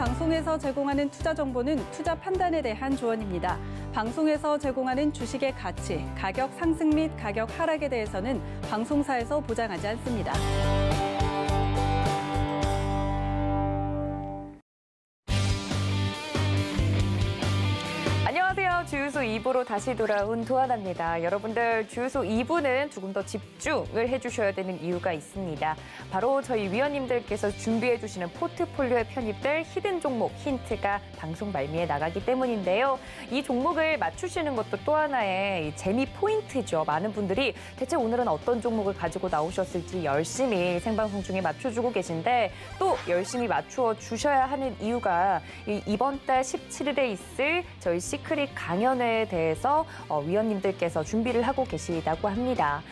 방송에서 제공하는 투자 정보는 투자 판단에 대한 조언입니다. 방송에서 제공하는 주식의 가치, 가격 상승 및 가격 하락에 대해서는 방송사에서 보장하지 않습니다. 안녕하세요. 주유소 2부로 다시 돌아온 도하나입니다. 여러분들 주유소 2부는 조금 더 집중을 해주셔야 되는 이유가 있습니다. 바로 저희 위원님들께서 준비해 주시는 포트폴리오에 편입될 히든 종목 힌트가 방송 말미에 나가기 때문인데요. 이 종목을 맞추시는 것도 또 하나의 재미 포인트죠. 많은 분들이 대체 오늘은 어떤 종목을 가지고 나오셨을지 열심히 생방송 중에 맞춰주고 계신데 또 열심히 맞추어 주셔야 하는 이유가 이번 달 17일에 있을 저희 시크릿 강연회에 대해서 위원님들께서 준비를 하고 계시다고 합니다.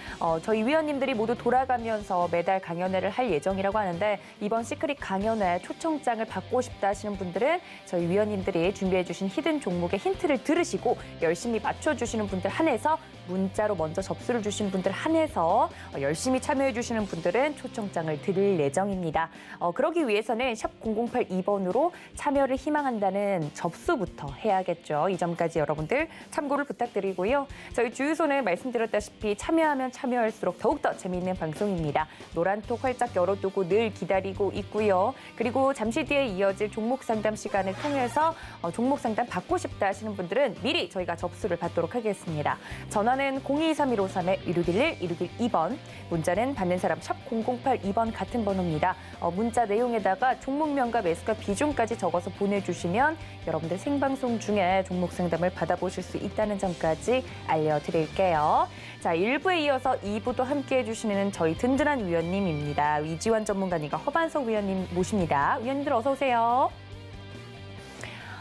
저희 위원님들이 모두 돌아가면서 매달 강연회를 할 예정이라고 하는데 이번 시크릿 강연회 초청장을 받고 싶다 하시는 분들은 저희 위원님들이 준비해 주신 히든 종목의 힌트를 들으시고 열심히 맞춰주시는 분들 한해서 문자로 먼저 접수를 주신 분들 한해서 열심히 참여해 주시는 분들은 초청장을 드릴 예정입니다. 그러기 위해서는 샵 0082번으로 참여를 희망한다는 접수부터 해야겠죠. 이 점까지 여러분들 참고를 부탁드리고요. 저희 주유소는 말씀드렸다시피 참여하면 참여할수록 더욱더 재미있는 방송입니다. 노란톡 활짝 열어두고 늘 기다리고 있고요. 그리고 잠시 뒤에 이어질 종목 상담 시간을 통해서 종목 상담 받고 싶다 하시는 분들은 미리 저희가 접수를 받도록 하겠습니다. 전화는 023153-1611-1612번, 문자는 받는 사람 샵 0082번 같은 번호입니다. 문자 내용에다가 종목명과 매수가 비중까지 적어서 보내주시면 여러분들 생방송 중에 종목 상담을 받아보실 수 있다는 점까지 알려드릴게요. 자, 1부에 이어서 2부도 함께해 주시는 저희 든든한 위원님입니다. 이지환 전문가님과 허반석 위원님 모십니다. 위원님들 어서 오세요.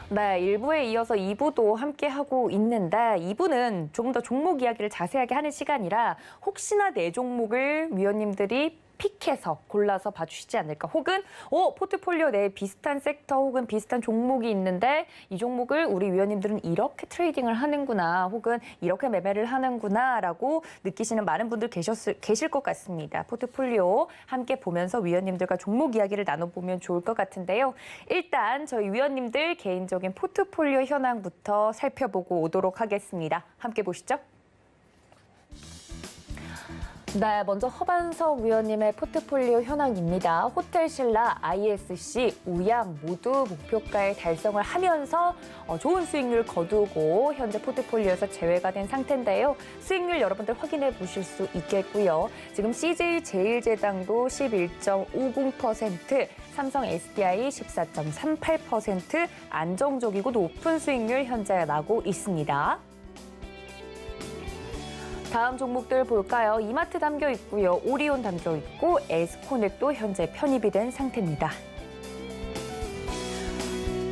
네, 1부에 이어서 2부도 함께하고 있는데 2부는 조금 더 종목 이야기를 자세하게 하는 시간이라 혹시나 내 종목을 위원님들이 픽해서 골라서 봐주시지 않을까. 혹은 포트폴리오 내에 비슷한 섹터 혹은 비슷한 종목이 있는데 이 종목을 우리 위원님들은 이렇게 트레이딩을 하는구나 혹은 이렇게 매매를 하는구나 라고 느끼시는 많은 분들 계실 것 같습니다. 포트폴리오 함께 보면서 위원님들과 종목 이야기를 나눠보면 좋을 것 같은데요. 일단 저희 위원님들 개인적인 포트폴리오 현황부터 살펴보고 오도록 하겠습니다. 함께 보시죠. 네, 먼저 허반석 위원님의 포트폴리오 현황입니다. 호텔신라, ISC, 우양 모두 목표가의 달성을 하면서 좋은 수익률 거두고 현재 포트폴리오에서 제외가 된 상태인데요. 수익률 여러분들 확인해 보실 수 있겠고요. 지금 CJ제일제당도 11.50%, 삼성 SDI 14.38% 안정적이고 높은 수익률 현재 나고 있습니다. 다음 종목들 볼까요? 이마트 담겨 있고요. 오리온 담겨 있고 에스코넥도 현재 편입이 된 상태입니다.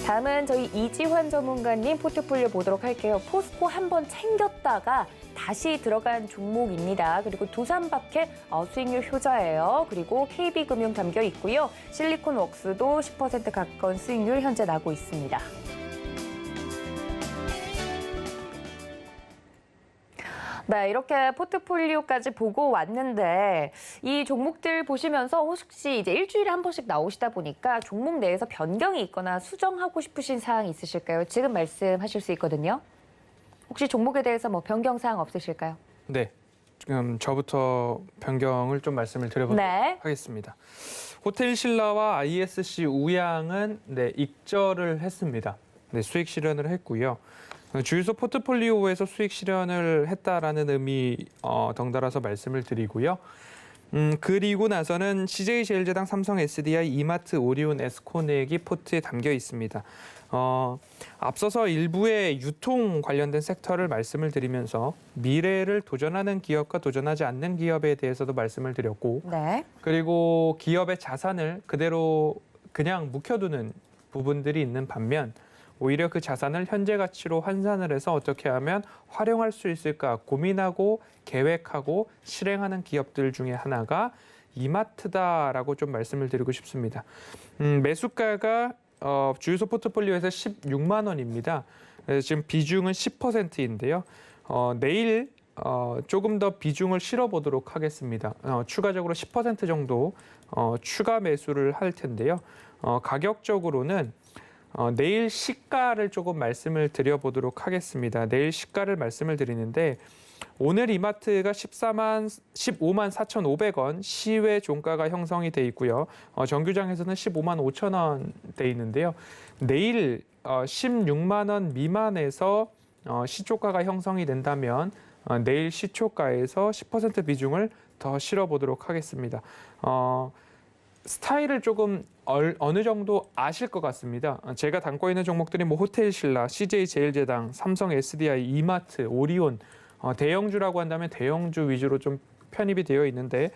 다음은 저희 이지환 전문가님 포트폴리오 보도록 할게요. 포스코 한번 챙겼다가 다시 들어간 종목입니다. 그리고 두산바켓 수익률 효자예요. 그리고 KB금융 담겨 있고요. 실리콘웍스도 10% 가까운 수익률 현재 나고 있습니다. 네, 이렇게 포트폴리오까지 보고 왔는데 이 종목들 보시면서 혹시 이제 일주일에 한 번씩 나오시다 보니까 종목 내에서 변경이 있거나 수정하고 싶으신 사항 있으실까요? 지금 말씀하실 수 있거든요. 혹시 종목에 대해서 뭐 변경 사항 없으실까요? 네, 지금 저부터 변경을 좀 말씀을 드려보도록 하겠습니다. 호텔신라와 ISC 우양은 익절을 했습니다. 네, 수익 실현을 했고요. 주유소 포트폴리오에서 수익 실현을 했다라는 의미 덩달아서 말씀을 드리고요. 그리고 나서는 CJ제일제당, 삼성 SDI, 이마트, 오리온, 에스코넥이 포트에 담겨 있습니다. 앞서서 일부의 유통 관련된 섹터를 말씀을 드리면서 미래를 도전하는 기업과 도전하지 않는 기업에 대해서도 말씀을 드렸고, 그리고 기업의 자산을 그대로 그냥 묵혀두는 부분들이 있는 반면 오히려 그 자산을 현재 가치로 환산을 해서 어떻게 하면 활용할 수 있을까 고민하고 계획하고 실행하는 기업들 중에 하나가 이마트다라고 좀 말씀을 드리고 싶습니다. 매수가가 주유소 포트폴리오에서 16만 원입니다. 지금 비중은 10%인데요. 내일 조금 더 비중을 실어보도록 하겠습니다. 추가적으로 10% 정도 추가 매수를 할 텐데요. 가격적으로는 내일 시가를 조금 말씀을 드려보도록 하겠습니다. 내일 시가를 말씀을 드리는데 오늘 이마트가 15만 4,500원 시외 종가가 형성이 돼 있고요. 정규장에서는 15만 5천 원 돼 있는데요. 내일 16만 원 미만에서 시초가가 형성이 된다면 내일 시초가에서 10% 비중을 더 실어보도록 하겠습니다. 스타일을 조금 어느 정도 아실 것 같습니다. 제가 담고 있는 종목들이 뭐 호텔신라, CJ제일제당, 삼성 SDI, 이마트, 오리온, 대형주라고 한다면 대형주 위주로 좀 편입이 되어 있는데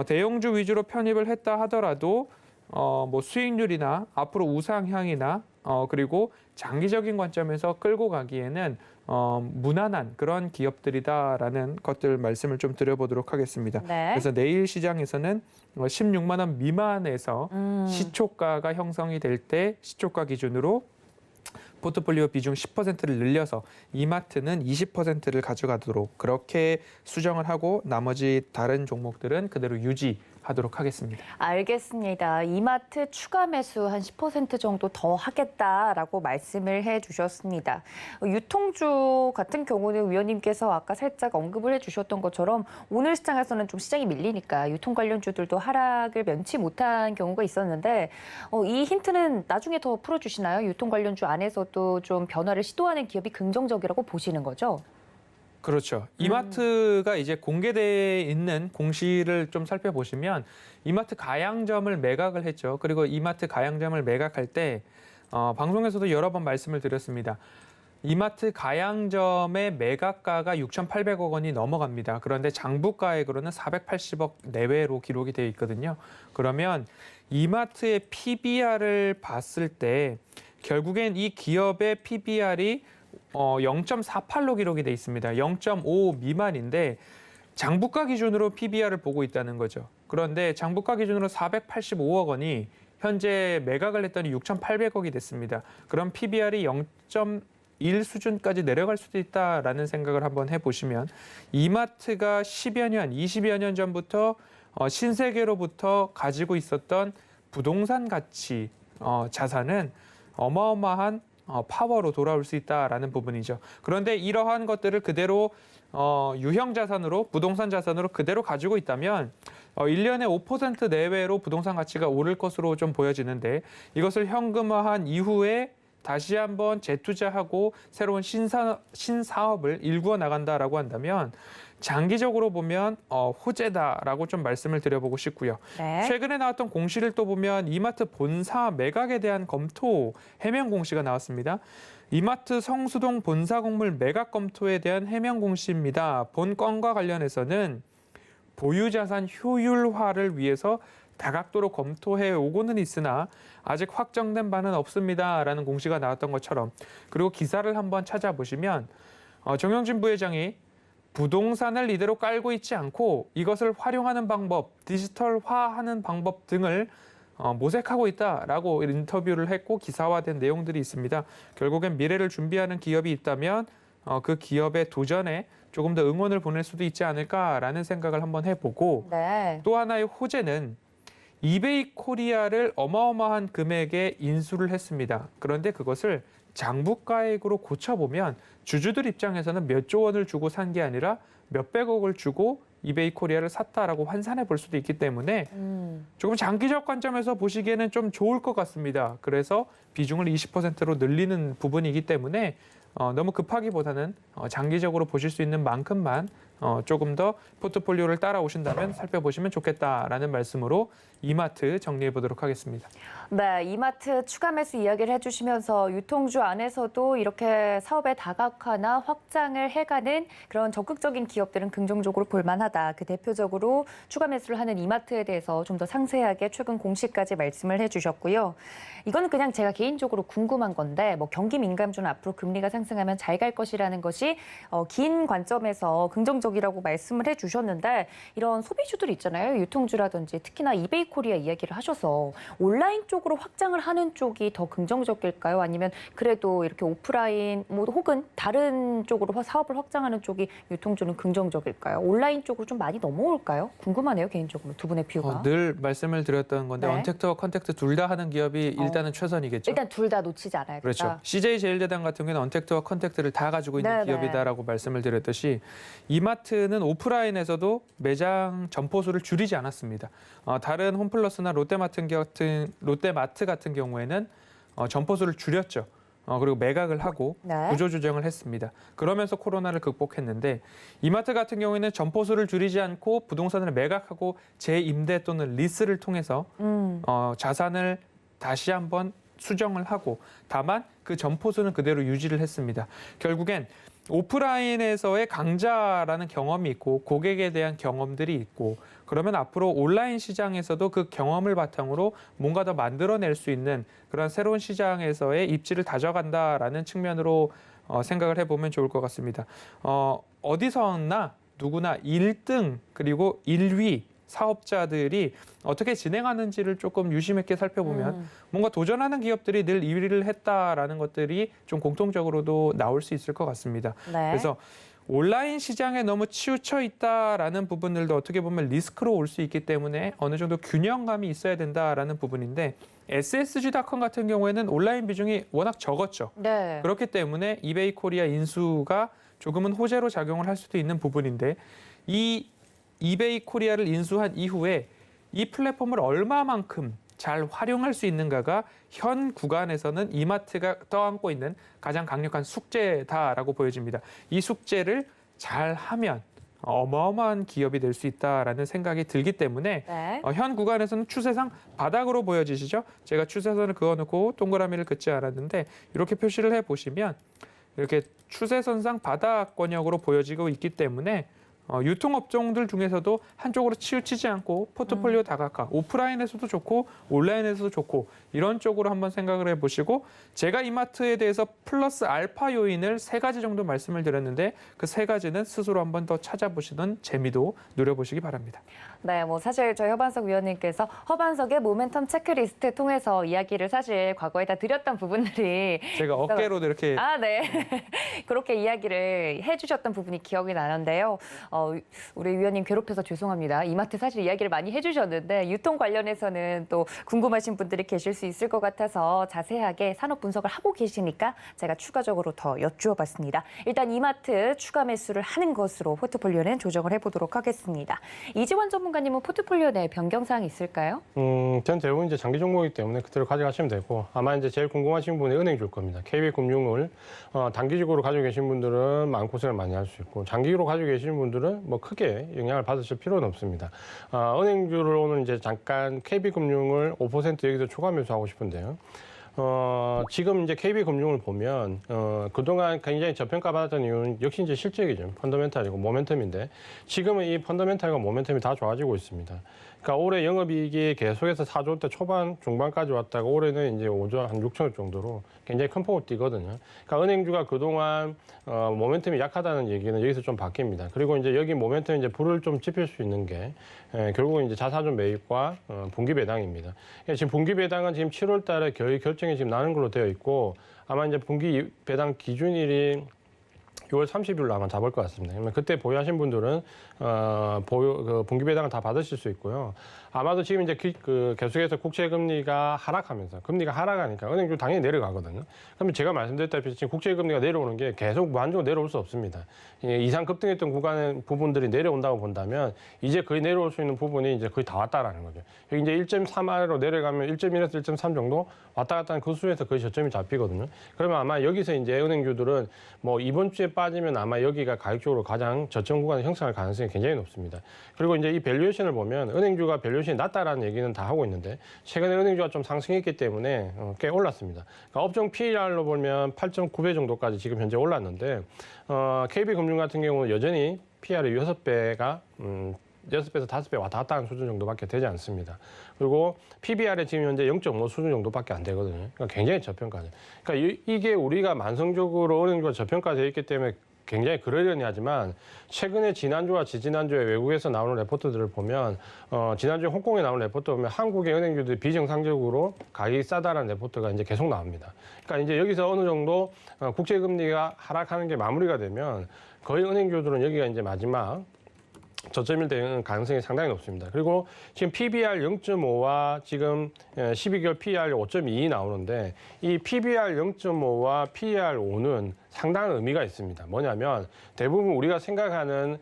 대형주 위주로 편입을 했다 하더라도 뭐 수익률이나 앞으로 우상향이나 그리고 장기적인 관점에서 끌고 가기에는 무난한 그런 기업들이다라는 것들 말씀을 좀 드려보도록 하겠습니다. 네. 그래서 내일 시장에서는 16만 원 미만에서 시초가가 형성이 될 때 시초가 기준으로 포트폴리오 비중 10%를 늘려서 이마트는 20%를 가져가도록 그렇게 수정을 하고 나머지 다른 종목들은 그대로 유지하도록 하겠습니다. 알겠습니다. 이마트 추가 매수 한 10% 정도 더 하겠다라고 말씀을 해주셨습니다. 유통주 같은 경우는 위원님께서 아까 살짝 언급을 해주셨던 것처럼 오늘 시장에서는 좀 시장이 밀리니까 유통 관련주들도 하락을 면치 못한 경우가 있었는데 이 힌트는 나중에 더 풀어주시나요? 유통 관련주 안에서도 좀 변화를 시도하는 기업이 긍정적이라고 보시는 거죠? 그렇죠. 이마트가 이제 공개되어 있는 공시를 좀 살펴보시면 이마트 가양점을 매각을 했죠. 그리고 이마트 가양점을 매각할 때 방송에서도 여러 번 말씀을 드렸습니다. 이마트 가양점의 매각가가 6,800억 원이 넘어갑니다. 그런데 장부가액으로는 480억 내외로 기록이 되어 있거든요. 그러면 이마트의 PBR을 봤을 때 결국엔 이 기업의 PBR이 0.48로 기록이 돼 있습니다. 0.5 미만인데 장부가 기준으로 PBR을 보고 있다는 거죠. 그런데 장부가 기준으로 485억 원이 현재 매각을 했더니 6,800억이 됐습니다. 그럼 PBR이 0.1 수준까지 내려갈 수도 있다라는 생각을 한번 해보시면 이마트가 10여 년, 20여 년 전부터 신세계로부터 가지고 있었던 부동산 가치 자산은 어마어마한 파워로 돌아올 수 있다라는 부분이죠. 그런데 이러한 것들을 그대로 유형 자산으로 부동산 자산으로 그대로 가지고 있다면 1년에 5% 내외로 부동산 가치가 오를 것으로 좀 보여지는데 이것을 현금화한 이후에 다시 한번 재투자하고 새로운 신사업을 일구어 나간다라고 한다면 장기적으로 보면 호재다라고 좀 말씀을 드려보고 싶고요. 네. 최근에 나왔던 공시를 또 보면 이마트 본사 매각에 대한 검토 해명 공시가 나왔습니다. 이마트 성수동 본사 건물 매각 검토에 대한 해명 공시입니다. 본 건과 관련해서는 보유자산 효율화를 위해서 다각도로 검토해 오고는 있으나 아직 확정된 바는 없습니다라는 공시가 나왔던 것처럼 그리고 기사를 한번 찾아보시면 정영진 부회장이 부동산을 이대로 깔고 있지 않고 이것을 활용하는 방법, 디지털화하는 방법 등을 모색하고 있다라고 인터뷰를 했고 기사화된 내용들이 있습니다. 결국엔 미래를 준비하는 기업이 있다면 그 기업의 도전에 조금 더 응원을 보낼 수도 있지 않을까라는 생각을 한번 해보고 네. 또 하나의 호재는 이베이 코리아를 어마어마한 금액에 인수를 했습니다. 그런데 그것을 장부가액으로 고쳐보면 주주들 입장에서는 몇 조 원을 주고 산 게 아니라 몇백억을 주고 이베이 코리아를 샀다라고 환산해 볼 수도 있기 때문에 조금 장기적 관점에서 보시기에는 좀 좋을 것 같습니다. 그래서 비중을 20%로 늘리는 부분이기 때문에 너무 급하기보다는 장기적으로 보실 수 있는 만큼만 조금 더 포트폴리오를 따라오신다면 살펴보시면 좋겠다라는 말씀으로 이마트 정리해 보도록 하겠습니다. 네, 이마트 추가 매수 이야기를 해주시면서 유통주 안에서도 이렇게 사업의 다각화나 확장을 해가는 그런 적극적인 기업들은 긍정적으로 볼만하다. 그 대표적으로 추가 매수를 하는 이마트에 대해서 좀 더 상세하게 최근 공시까지 말씀을 해주셨고요. 이거는 그냥 제가 개인적으로 궁금한 건데 경기 민감주는 앞으로 금리가 상승하면 잘 갈 것이라는 것이 긴 관점에서 긍정적인 긍정적이라고 말씀을 해주셨는데 이런 소비주들 있잖아요. 유통주라든지 특히나 이베이 코리아 이야기를 하셔서 온라인 쪽으로 확장을 하는 쪽이 더 긍정적일까요? 아니면 그래도 이렇게 오프라인 뭐 혹은 다른 쪽으로 사업을 확장하는 쪽이 유통주는 긍정적일까요? 온라인 쪽으로 좀 많이 넘어올까요? 궁금하네요, 개인적으로 두 분의 뷰가. 늘 말씀을 드렸던 건데 네. 언택트와 컨택트 둘 다 하는 기업이 일단은 최선이겠죠. 일단 둘 다 놓치지 않아야겠다. 그렇죠. CJ제일제당 같은 경우는 언택트와 컨택트를 다 가지고 있는 네네. 기업이다라고 말씀을 드렸듯이 이마트는 오프라인에서도 매장 점포 수를 줄이지 않았습니다. 다른 홈플러스나 롯데마트 같은 경우에는 점포 수를 줄였죠. 그리고 매각을 하고 네. 구조조정을 했습니다. 그러면서 코로나를 극복했는데 이마트 같은 경우에는 점포 수를 줄이지 않고 부동산을 매각하고 재임대 또는 리스를 통해서 자산을 다시 한번 수정을 하고 다만 그 점포 수는 그대로 유지를 했습니다. 결국엔 오프라인에서의 강자라는 경험이 있고 고객에 대한 경험들이 있고 그러면 앞으로 온라인 시장에서도 그 경험을 바탕으로 뭔가 더 만들어낼 수 있는 그런 새로운 시장에서의 입지를 다져간다라는 측면으로 생각을 해보면 좋을 것 같습니다. 어디서나 누구나 1등 그리고 1위 사업자들이 어떻게 진행하는지를 조금 유심 있게 살펴보면 뭔가 도전하는 기업들이 늘 2위를 했다라는 것들이 좀 공통적으로도 나올 수 있을 것 같습니다. 네. 그래서 온라인 시장에 너무 치우쳐 있다라는 부분들도 어떻게 보면 리스크로 올 수 있기 때문에 어느 정도 균형감이 있어야 된다라는 부분인데 SSG닷컴 같은 경우에는 온라인 비중이 워낙 적었죠. 네. 그렇기 때문에 이베이 코리아 인수가 조금은 호재로 작용을 할 수도 있는 부분인데 이 이베이 코리아를 인수한 이후에 이 플랫폼을 얼마만큼 잘 활용할 수 있는가가 현 구간에서는 이마트가 떠안고 있는 가장 강력한 숙제다라고 보여집니다. 이 숙제를 잘 하면 어마어마한 기업이 될 수 있다라는 생각이 들기 때문에 네. 현 구간에서는 추세상 바닥으로 보여지시죠? 제가 추세선을 그어놓고 동그라미를 긋지 않았는데 이렇게 표시를 해보시면 이렇게 추세선상 바닥권역으로 보여지고 있기 때문에 유통업종들 중에서도 한쪽으로 치우치지 않고 포트폴리오 다각화, 오프라인에서도 좋고 온라인에서도 좋고 이런 쪽으로 한번 생각을 해보시고 제가 이마트에 대해서 플러스 알파 요인을 3가지 정도 말씀을 드렸는데 그 3가지는 스스로 한번 더 찾아보시는 재미도 누려보시기 바랍니다. 네, 뭐 사실 저희 허반석 위원님께서 허반석의 모멘텀 체크리스트 통해서 이야기를 사실 과거에 다 드렸던 부분들이 제가 어깨로도 이렇게 네. 그렇게 이야기를 해주셨던 부분이 기억이 나는데요. 우리 위원님 괴롭혀서 죄송합니다. 이마트 사실 이야기를 많이 해주셨는데 유통 관련해서는 또 궁금하신 분들이 계실 수 있을 것 같아서 자세하게 산업 분석을 하고 계시니까 제가 추가적으로 더 여쭈어봤습니다. 일단 이마트 추가 매수를 하는 것으로 포트폴리오는 조정을 해보도록 하겠습니다. 이지원 전문가님은 포트폴리오 내 변경사항이 있을까요? 전 대부분 이제 장기 종목이기 때문에 그대로 가져가시면 되고 아마 이제 제일 궁금하신 분이 은행 줄 겁니다. KB금융을 단기적으로 가지고 계신 분들은 마음고생을 많이 할 수 있고 장기로 가지고 계시는 분들은 뭐 크게 영향을 받으실 필요는 없습니다. 은행주를 오늘 이제 잠깐 KB금융을 5% 여기서 추가 매수하고 싶은데요. 지금 이제 KB금융을 보면 그동안 굉장히 저평가받았던 이유는 역시 이제 실적이죠. 펀더멘탈이고 모멘텀인데 지금은 이 펀더멘탈과 모멘텀이 다 좋아지고 있습니다. 그러니까 올해 영업이익이 계속해서 4조대 초반 중반까지 왔다가 올해는 이제 5조 한 6천억 정도로 굉장히 큰 폭을 띄거든요. 그러니까 은행주가 그동안 모멘텀이 약하다는 얘기는 여기서 좀 바뀝니다. 그리고 이제 여기 모멘텀 이제 불을 좀 지필 수 있는 게 결국은 이제 자사주 매입과 분기 배당입니다. 그러니까 지금 분기 배당은 지금 7월 달에 거의 결정이 지금 나는 걸로 되어 있고 아마 이제 분기 배당 기준일이 6월 30일로 아마 잡을 것 같습니다. 그러면 그때 보유하신 분들은 분기 배당을 다 받으실 수 있고요. 아마도 지금 이제 계속해서 국채 금리가 하락하면서 금리가 하락하니까 은행주 당연히 내려가거든요. 그러면 제가 말씀드렸다시피 지금 국채 금리가 내려오는 게 계속 무한정으로 내려올 수 없습니다. 이상 급등했던 구간의 부분들이 내려온다고 본다면 이제 거의 내려올 수 있는 부분이 이제 거의 다 왔다라는 거죠. 여기 이제 1.3 아래로 내려가면 1.1에서 1.3 정도 왔다 갔다 하는 그 수에서 거의 저점이 잡히거든요. 그러면 아마 여기서 이제 은행주들은 뭐 이번 주에 빠지면 아마 여기가 가격적으로 가장 저점 구간을 형성할 가능성이 굉장히 높습니다. 그리고 이제 이 밸류에이션을 보면 은행주가 밸류에이션이 낮다라는 얘기는 다 하고 있는데 최근에 은행주가 좀 상승했기 때문에 꽤 올랐습니다. 그러니까 업종 PER로 보면 8.9배 정도까지 지금 현재 올랐는데 KB금융 같은 경우는 여전히 PER이 6배가 6배에서 5배 왔다 갔다 하는 수준 정도밖에 되지 않습니다. 그리고 PBR에 지금 현재 0.5 수준 정도밖에 안 되거든요. 그러니까 굉장히 저평가죠. 그러니까 이게 우리가 만성적으로 은행주가 저평가되어 있기 때문에 굉장히 그러려니 하지만 최근에 지난주와 지지난주에 외국에서 나오는 레포트들을 보면 지난주에 홍콩에 나온 레포트 보면 한국의 은행주들이 비정상적으로 가격이 싸다라는 레포트가 이제 계속 나옵니다. 그러니까 이제 여기서 어느 정도 국제금리가 하락하는 게 마무리가 되면 거의 은행주들은 여기가 이제 마지막 저점이 되는 가능성이 상당히 높습니다. 그리고 지금 PBR 0.5와 지금 12개월 PER 5.2 나오는데 이 PBR 0.5와 PER 5는 상당한 의미가 있습니다. 뭐냐면 대부분 우리가 생각하는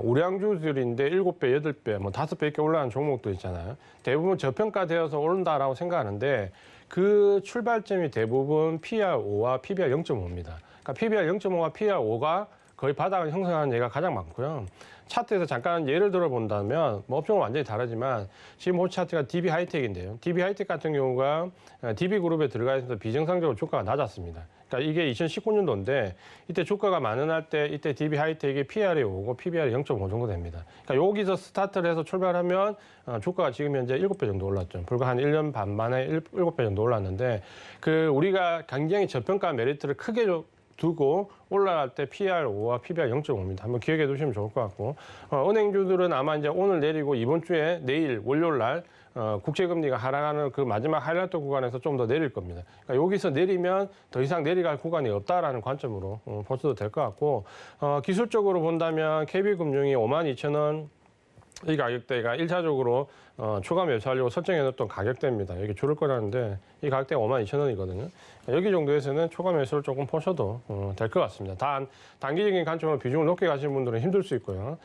우량주들인데 7배, 8배, 뭐 5배 이렇게 올라가는 종목도 있잖아요. 대부분 저평가되어서 오른다라고 생각하는데 그 출발점이 대부분 PER 5와 PBR 0.5입니다. 그러니까 PBR 0.5와 PER 5가 거의 바닥을 형성하는 예가 가장 많고요. 차트에서 잠깐 예를 들어 본다면 뭐 업종은 완전히 다르지만 지금 이 차트가 DB 하이텍인데요. DB 하이텍 같은 경우가 DB 그룹에 들어가 있어서 비정상적으로 주가가 낮았습니다. 그러니까 이게 2019년도인데 이때 주가가 만원할 때 이때 DB 하이텍이 PR이 5고 PBR이 0.5 정도 됩니다. 그러니까 여기서 스타트를 해서 출발하면 주가가 지금 현재 7배 정도 올랐죠. 불과 한 1년 반 만에 7배 정도 올랐는데 그 우리가 굉장히 저평가 메리트를 크게 두고 올라갈 때 PER 5와 PBR 0.5입니다. 한번 기억해 두시면 좋을 것 같고 은행주들은 아마 이제 오늘 내리고 이번 주에 내일 월요일 날 국제금리가 하락하는 그 마지막 하이라이트 구간에서 좀 더 내릴 겁니다. 그러니까 여기서 내리면 더 이상 내려갈 구간이 없다라는 관점으로 보셔도 될 것 같고 기술적으로 본다면 KB금융이 52,000원 이 가격대가 1차적으로 추가 매수하려고 설정해놓던 가격대입니다. 여기 줄을 거라는데 이 가격대가 52,000원이거든요. 여기 정도에서는 추가 매수를 조금 보셔도 될 것 같습니다. 단기적인 관점으로 비중을 높게 가시는 분들은 힘들 수 있고요.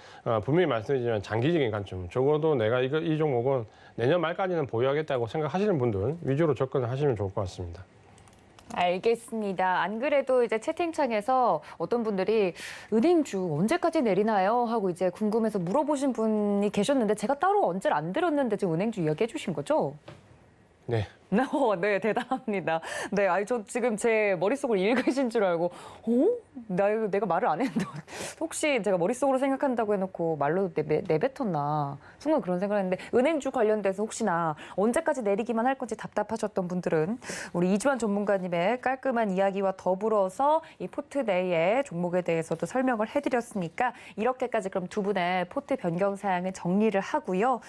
분명히 말씀드리지만 장기적인 관점, 적어도 내가 이 종목은 내년 말까지는 보유하겠다고 생각하시는 분들 위주로 접근을 하시면 좋을 것 같습니다. 알겠습니다. 안 그래도 이제 채팅창에서 어떤 분들이 은행주 언제까지 내리나요? 하고 이제 궁금해서 물어보신 분이 계셨는데 제가 따로 언제를 안 들었는데 지금 은행주 이야기해 주신 거죠? 네. 네, 대단합니다. 네, 아니, 저 지금 제 머릿속을 읽으신 줄 알고, 내가 말을 안 했는데, 혹시 제가 머릿속으로 생각한다고 해놓고 말로 내뱉었나? 순간 그런 생각을 했는데, 은행주 관련돼서 혹시나 언제까지 내리기만 할 건지 답답하셨던 분들은 우리 이주환 전문가님의 깔끔한 이야기와 더불어서 이 포트 내의 종목에 대해서도 설명을 해드렸으니까, 이렇게까지 그럼 두 분의 포트 변경 사항을 정리를 하고요.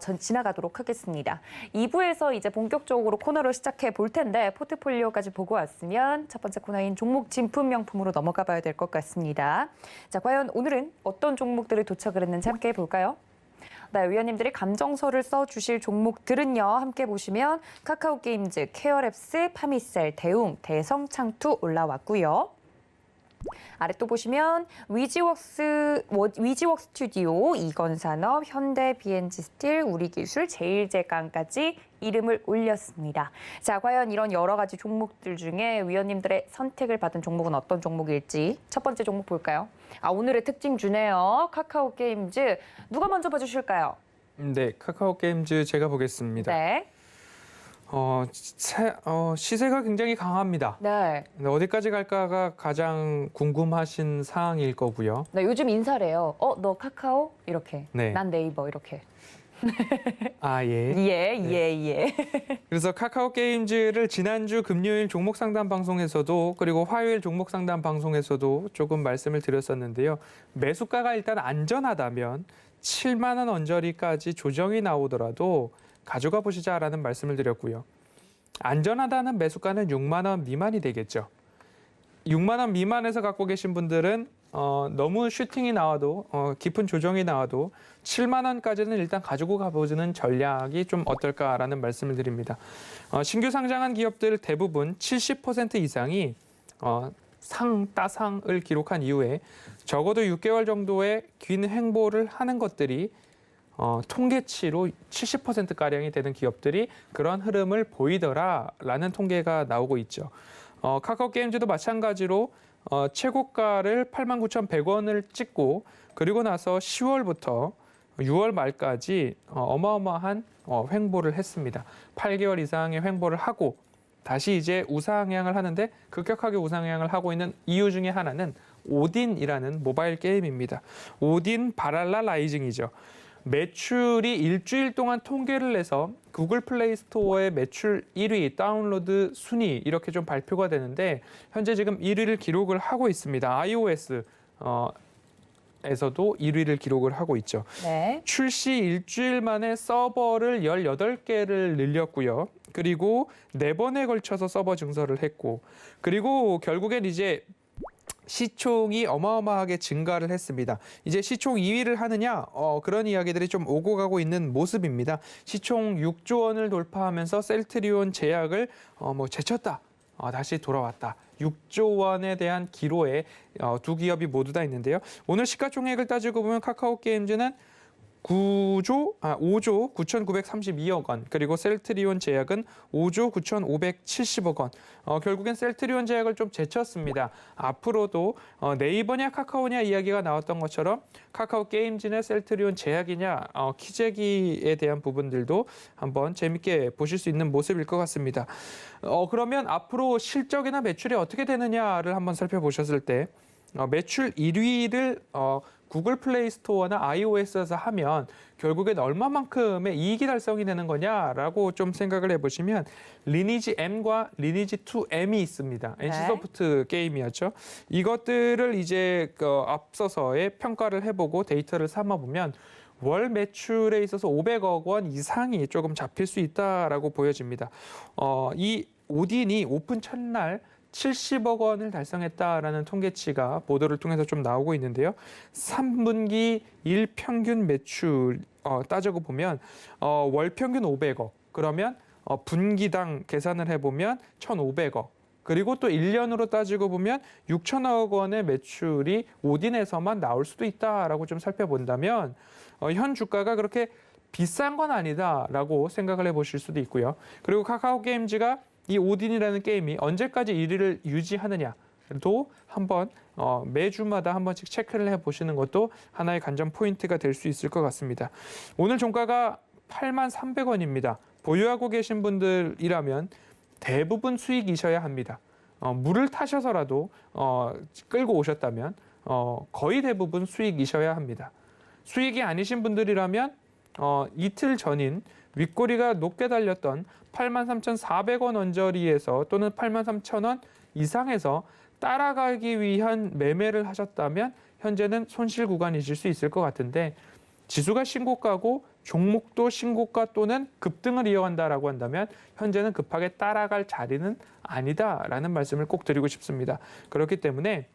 전 지나가도록 하겠습니다. 2부에서 이제 본격적으로 코너를 시작해 볼 텐데 포트폴리오까지 보고 왔으면 첫 번째 코너인 종목 진품 명품으로 넘어가 봐야 될 것 같습니다. 자, 과연 오늘은 어떤 종목들이 도착을 했는지 함께 볼까요? 네, 위원님들이 감정서를 써주실 종목들은요. 함께 보시면 카카오게임즈, 케어랩스, 파미셀, 대웅, 대성창투 올라왔고요. 아래 또 보시면 위지웍 스튜디오, 이건산업, 현대 BNG 스틸, 우리기술, 제일제강까지 이름을 올렸습니다. 자, 과연 이런 여러 가지 종목들 중에 위원님들의 선택을 받은 종목은 어떤 종목일지 첫 번째 종목 볼까요? 오늘의 특징 주네요. 카카오게임즈. 누가 먼저 봐주실까요? 네, 카카오게임즈 제가 보겠습니다. 네. 시세가 굉장히 강합니다. 네. 어디까지 갈까가 가장 궁금하신 사항일 거고요. 네, 요즘 인사래요. 너 카카오? 이렇게. 네. 난 네이버 이렇게. 예. 예. 그래서 카카오게임즈를 지난주 금요일 종목 상담 방송에서도 그리고 화요일 종목 상담 방송에서도 조금 말씀을 드렸었는데요. 매수가가 일단 안전하다면 7만 원 언저리까지 조정이 나오더라도 가져가 보시자라는 말씀을 드렸고요. 안전하다는 매수가는 6만 원 미만이 되겠죠. 6만 원 미만에서 갖고 계신 분들은 너무 슈팅이 나와도 깊은 조정이 나와도 7만 원까지는 일단 가지고 가보는 전략이 좀 어떨까라는 말씀을 드립니다. 신규 상장한 기업들 대부분 70% 이상이 따상을 기록한 이후에 적어도 6개월 정도의 긴 횡보를 하는 것들이 통계치로 70%가량이 되는 기업들이 그런 흐름을 보이더라라는 통계가 나오고 있죠. 카카오게임즈도 마찬가지로 최고가를 89,100원을 찍고 그리고 나서 10월부터 6월 말까지 어마어마한 횡보를 했습니다. 8개월 이상의 횡보를 하고 다시 이제 우상향을 하는데 급격하게 우상향을 하고 있는 이유 중에 하나는 오딘이라는 모바일 게임입니다. 오딘 바랄라 라이징이죠. 매출이 일주일 동안 통계를 내서 구글 플레이 스토어의 매출 1위, 다운로드 순위 이렇게 좀 발표가 되는데 현재 지금 1위를 기록을 하고 있습니다. iOS 에서도 1위를 기록을 하고 있죠. 네. 출시 일주일 만에 서버를 18개를 늘렸고요. 그리고 4번에 걸쳐서 서버 증설을 했고, 그리고 결국엔 이제 시총이 어마어마하게 증가를 했습니다. 이제 시총 2위를 하느냐? 그런 이야기들이 좀 오고 가고 있는 모습입니다. 시총 6조 원을 돌파하면서 셀트리온 제약을 제쳤다. 다시 돌아왔다. 6조 원에 대한 기로에 두 기업이 모두 다 있는데요. 오늘 시가총액을 따지고 보면 카카오 게임즈는 5조 9,932억 원, 그리고 셀트리온 제약은 5조 9,570억 원. 결국엔 셀트리온 제약을 좀 제쳤습니다. 앞으로도 네이버냐 카카오냐 이야기가 나왔던 것처럼 카카오 게임즈냐 셀트리온 제약이냐 키재기에 대한 부분들도 한번 재밌게 보실 수 있는 모습일 것 같습니다. 그러면 앞으로 실적이나 매출이 어떻게 되느냐를 한번 살펴보셨을 때 매출 1위를 구글 플레이 스토어나 iOS에서 하면 결국엔 얼마만큼의 이익이 달성이 되는 거냐라고 좀 생각을 해보시면 리니지 M과 리니지 2M이 있습니다. NC소프트 게임이었죠. 이것들을 이제 앞서서의 평가를 해보고 데이터를 삼아보면 월 매출에 있어서 500억 원 이상이 조금 잡힐 수 있다라고 보여집니다. 이 오딘이 오픈 첫날 70억 원을 달성했다라는 통계치가 보도를 통해서 좀 나오고 있는데요. 3분기 일평균 매출 따지고 보면 월 평균 500억, 그러면 분기당 계산을 해보면 1,500억, 그리고 또 1년으로 따지고 보면 6천억 원의 매출이 오딘에서만 나올 수도 있다라고 좀 살펴본다면 현 주가가 그렇게 비싼 건 아니다라고 생각을 해보실 수도 있고요. 그리고 카카오 게임즈가 이 오딘이라는 게임이 언제까지 1위를 유지하느냐도 한번 매주마다 한 번씩 체크를 해보시는 것도 하나의 관전 포인트가 될 수 있을 것 같습니다. 오늘 종가가 83,300원입니다. 보유하고 계신 분들이라면 대부분 수익이셔야 합니다. 물을 타셔서라도 끌고 오셨다면 거의 대부분 수익이셔야 합니다. 수익이 아니신 분들이라면 이틀 전인 윗꼬리가 높게 달렸던 83,400원 언저리에서 또는 83,000원 이상에서 따라가기 위한 매매를 하셨다면 현재는 손실 구간이실 수 있을 것 같은데, 지수가 신고가고 종목도 신고가 또는 급등을 이어간다라고 한다면 현재는 급하게 따라갈 자리는 아니다라는 말씀을 꼭 드리고 싶습니다. 그렇기 때문에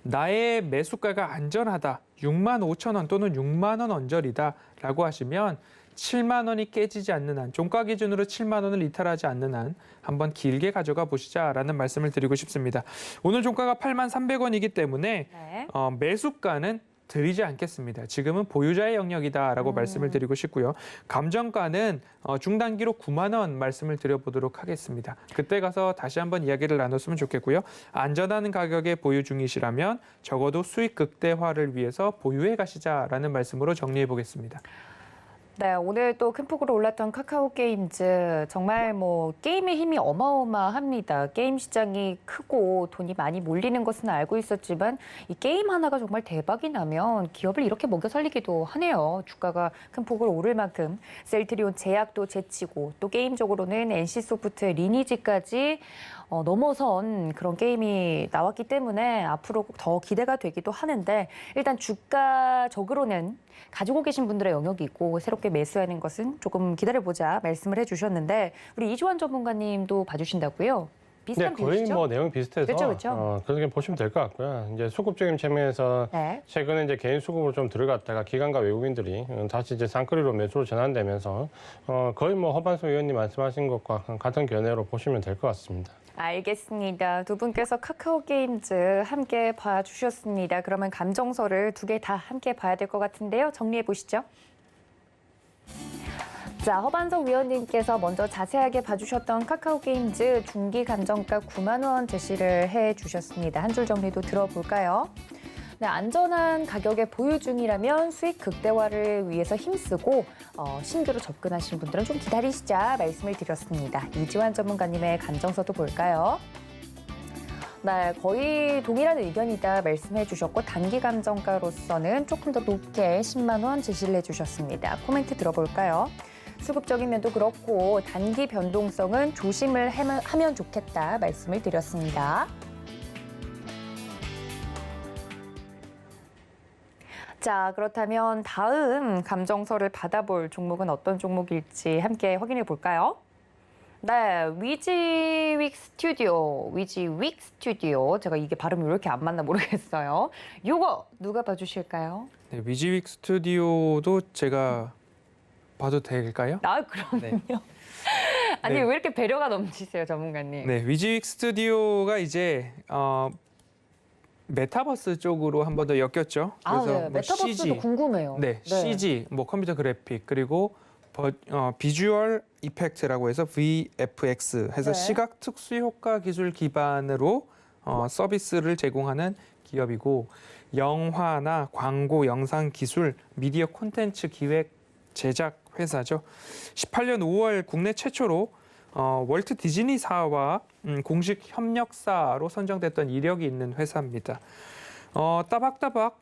나의 매수가가 안전하다, 65,000원 또는 6만 원 언저리다라고 하시면 7만 원이 깨지지 않는 한, 종가 기준으로 7만 원을 이탈하지 않는 한 한번 길게 가져가 보시자라는 말씀을 드리고 싶습니다. 오늘 종가가 83,300원이기 때문에 네. 매수가는 드리지 않겠습니다. 지금은 보유자의 영역이다라고 말씀을 드리고 싶고요. 감정가는 중단기로 9만 원 말씀을 드려보도록 하겠습니다. 그때 가서 다시 한번 이야기를 나눴으면 좋겠고요. 안전한 가격에 보유 중이시라면 적어도 수익 극대화를 위해서 보유해 가시자라는 말씀으로 정리해 보겠습니다. 네, 오늘 또 큰 폭으로 올랐던 카카오 게임즈, 정말 게임의 힘이 어마어마합니다. 게임 시장이 크고 돈이 많이 몰리는 것은 알고 있었지만 이 게임 하나가 정말 대박이 나면 기업을 이렇게 먹여 살리기도 하네요. 주가가 큰 폭으로 오를 만큼 셀트리온 제약도 제치고 또 게임적으로는 NC소프트의 리니지까지 넘어선 그런 게임이 나왔기 때문에 앞으로 더 기대가 되기도 하는데, 일단 주가적으로는 가지고 계신 분들의 영역이고 새롭게 매수하는 것은 조금 기다려보자 말씀을 해주셨는데, 우리 이주환 전문가님도 봐주신다고요? 비슷한 네, 거의 비율이죠? 내용이 비슷해서 그렇죠. 그렇게 보시면 될 것 같고요. 이제 수급적인 측면에서 네. 최근에 이제 개인 수급으로 좀 들어갔다가 기관과 외국인들이 다시 이제 쌍끌이로 매수로 전환되면서 거의 허반수 의원님 말씀하신 것과 같은 견해로 보시면 될 것 같습니다. 알겠습니다. 두 분께서 카카오 게임즈 함께 봐주셨습니다. 그러면 감정서를 두 개 다 함께 봐야 될 것 같은데요. 정리해 보시죠. 자, 허반석 위원님께서 먼저 자세하게 봐주셨던 카카오 게임즈 중기 감정가 9만 원 제시를 해주셨습니다. 한 줄 정리도 들어볼까요? 네, 안전한 가격에 보유 중이라면 수익 극대화를 위해서 힘쓰고 신규로 접근하시는 분들은 좀 기다리시자 말씀을 드렸습니다. 이지환 전문가님의 감정서도 볼까요? 네, 거의 동일한 의견이다 말씀해 주셨고 단기 감정가로서는 조금 더 높게 10만 원 제시를 해주셨습니다. 코멘트 들어볼까요? 수급적인 면도 그렇고 단기 변동성은 조심을 하면 좋겠다 말씀을 드렸습니다. 자, 그렇다면 다음 감정서를 받아볼 종목은 어떤 종목일지 함께 확인해 볼까요? 네, 위지윅 스튜디오. 제가 이게 발음이 왜 이렇게 안 맞나 모르겠어요. 요거 누가 봐주실까요? 네, 위지윅 스튜디오도 제가 봐도 될까요? 아, 그럼요. 네. 아니, 네. 왜 이렇게 배려가 넘치세요, 전문가님? 네, 위지윅 스튜디오가 이제 메타버스 쪽으로 한 번 더 엮였죠. 아, 네. 뭐 메타버스도 CG, 궁금해요. 네, CG, 뭐 컴퓨터 그래픽 그리고 비주얼 이펙트라고 해서 VFX 해서 네. 시각 특수 효과 기술 기반으로 서비스를 제공하는 기업이고 영화나 광고, 영상 기술, 미디어 콘텐츠 기획 제작 회사죠. 18년 5월 국내 최초로 월트 디즈니사와 공식 협력사로 선정됐던 이력이 있는 회사입니다. 따박따박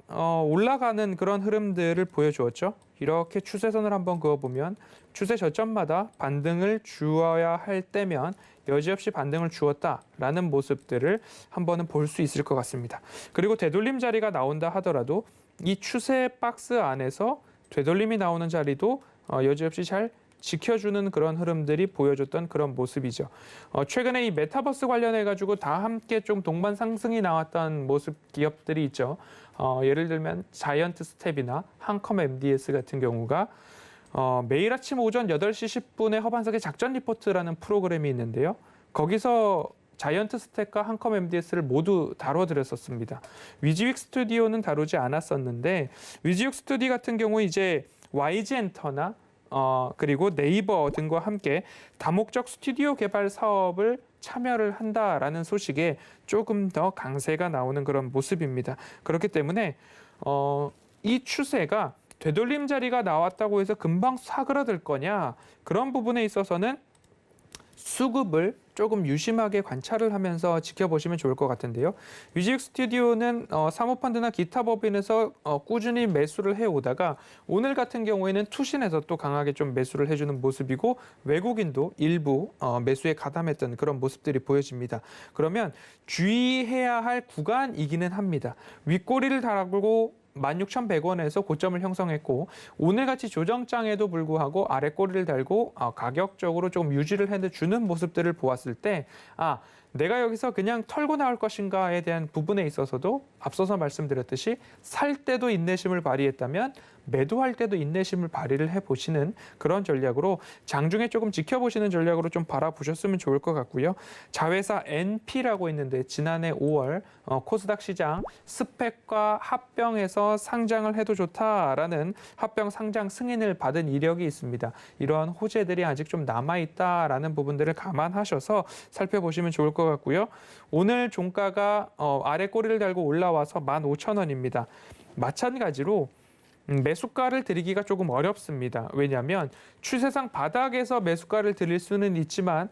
올라가는 그런 흐름들을 보여주었죠. 이렇게 추세선을 한번 그어보면 추세 저점마다 반등을 주어야 할 때면 여지없이 반등을 주었다라는 모습들을 한번은 볼 수 있을 것 같습니다. 그리고 되돌림 자리가 나온다 하더라도 이 추세 박스 안에서 되돌림이 나오는 자리도 여지없이 잘 지켜주는 그런 흐름들이 보여줬던 그런 모습이죠. 최근에 이 메타버스 관련해가지고 다 함께 좀 동반 상승이 나왔던 모습 기업들이 있죠. 예를 들면 자이언트 스텝이나 한컴 MDS 같은 경우가 매일 아침 오전 8시 10분에 허반석의 작전 리포트라는 프로그램이 있는데요. 거기서 자이언트 스텝과 한컴 MDS를 모두 다뤄드렸었습니다. 위지윅 스튜디오는 다루지 않았었는데 위지윅 스튜디오 같은 경우 이제 YG 엔터나 그리고 네이버 등과 함께 다목적 스튜디오 개발 사업을 참여를 한다라는 소식에 조금 더 강세가 나오는 그런 모습입니다. 그렇기 때문에 이 추세가 되돌림 자리가 나왔다고 해서 금방 사그라들 거냐 그런 부분에 있어서는 수급을 조금 유심하게 관찰을 하면서 지켜보시면 좋을 것 같은데요. 위지윅 스튜디오는 사모펀드나 기타 법인에서 꾸준히 매수를 해오다가 오늘 같은 경우에는 투신에서 또 강하게 좀 매수를 해주는 모습이고 외국인도 일부 매수에 가담했던 그런 모습들이 보여집니다. 그러면 주의해야 할 구간이기는 합니다. 윗꼬리를 달고 16,100원에서 고점을 형성했고 오늘같이 조정장에도 불구하고 아랫꼬리를 달고 가격적으로 조금 유지를 해주는 모습들을 보았을 때 내가 여기서 그냥 털고 나올 것인가에 대한 부분에 있어서도 앞서서 말씀드렸듯이 살 때도 인내심을 발휘했다면 매도할 때도 인내심을 발휘를 해보시는 그런 전략으로 장중에 조금 지켜보시는 전략으로 좀 바라보셨으면 좋을 것 같고요. 자회사 NP라고 있는데 지난해 5월 코스닥 시장 스펙과 합병해서 상장을 해도 좋다라는 합병 상장 승인을 받은 이력이 있습니다. 이러한 호재들이 아직 좀 남아있다라는 부분들을 감안하셔서 살펴보시면 좋을 것 같고요. 오늘 종가가 아래 꼬리를 달고 올라와서 15,000원입니다. 마찬가지로 매수가를 드리기가 조금 어렵습니다. 왜냐하면 추세상 바닥에서 매수가를 드릴 수는 있지만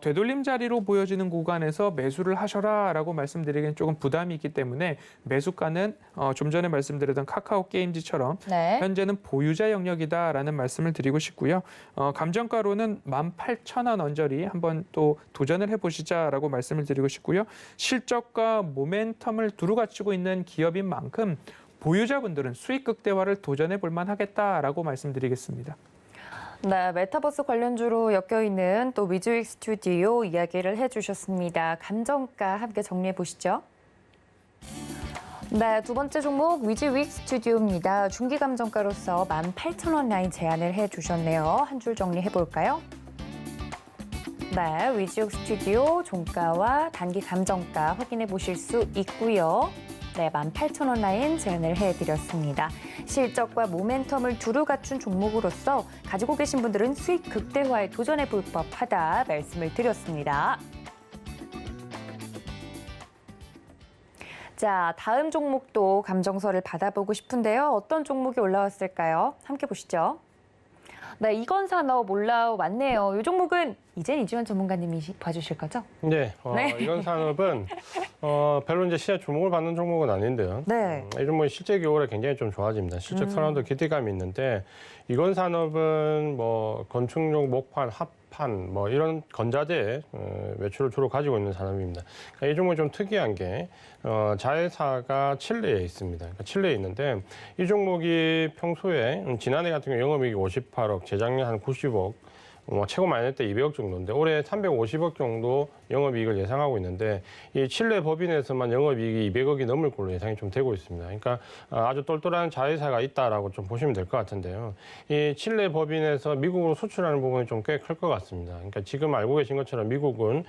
되돌림 자리로 보여지는 구간에서 매수를 하셔라라고 말씀드리기는 조금 부담이 있기 때문에 매수가는 좀 전에 말씀드렸던 카카오 게임즈처럼 네. 현재는 보유자 영역이다라는 말씀을 드리고 싶고요. 감정가로는 18,000원 언저리 한번 또 도전을 해보시자라고 말씀을 드리고 싶고요. 실적과 모멘텀을 두루 갖추고 있는 기업인 만큼 보유자분들은 수익 극대화를 도전해 볼 만하겠다라고 말씀드리겠습니다. 네, 메타버스 관련주로 엮여있는 또 위지윅 스튜디오 이야기를 해주셨습니다. 감정가 함께 정리해 보시죠. 네, 두 번째 종목 위지윅 스튜디오입니다. 중기 감정가로서 18,000원 라인 제안을 해주셨네요. 한 줄 정리해 볼까요? 네, 위지윅 스튜디오 종가와 단기 감정가 확인해 보실 수 있고요. 네, 18,000원 라인 제안을 해드렸습니다. 실적과 모멘텀을 두루 갖춘 종목으로서 가지고 계신 분들은 수익 극대화에 도전해 볼 법하다 말씀을 드렸습니다. 자, 다음 종목도 감정서를 받아보고 싶은데요. 어떤 종목이 올라왔을까요? 함께 보시죠. 네, 이건산업 올라왔네요. 이 종목은 이젠 이주환 전문가님이 봐주실 거죠? 네, 네. 이건 산업은 별로 이제 시장 주목을 받는 종목은 아닌데요. 네. 이 종목이 실제 기호가 굉장히 좀 좋아집니다. 실적 선언도 기대감이 있는데 이건 산업은 뭐 건축용 목판, 합판 뭐 이런 건자재 매출을 주로 가지고 있는 산업입니다. 그러니까 이 종목이 좀 특이한 게 자회사가 칠레에 있습니다. 그러니까 칠레에 있는데 이 종목이 평소에 지난해 같은 경우 영업이익이 58억, 재작년 한 90억. 최고 많이 냈을 때 200억 정도인데 올해 350억 정도 영업이익을 예상하고 있는데 이 칠레 법인에서만 영업이익이 200억이 넘을 걸로 예상이 좀 되고 있습니다. 그러니까 아주 똘똘한 자회사가 있다라고 좀 보시면 될 것 같은데요. 이 칠레 법인에서 미국으로 수출하는 부분이 좀 꽤 클 것 같습니다. 그러니까 지금 알고 계신 것처럼 미국은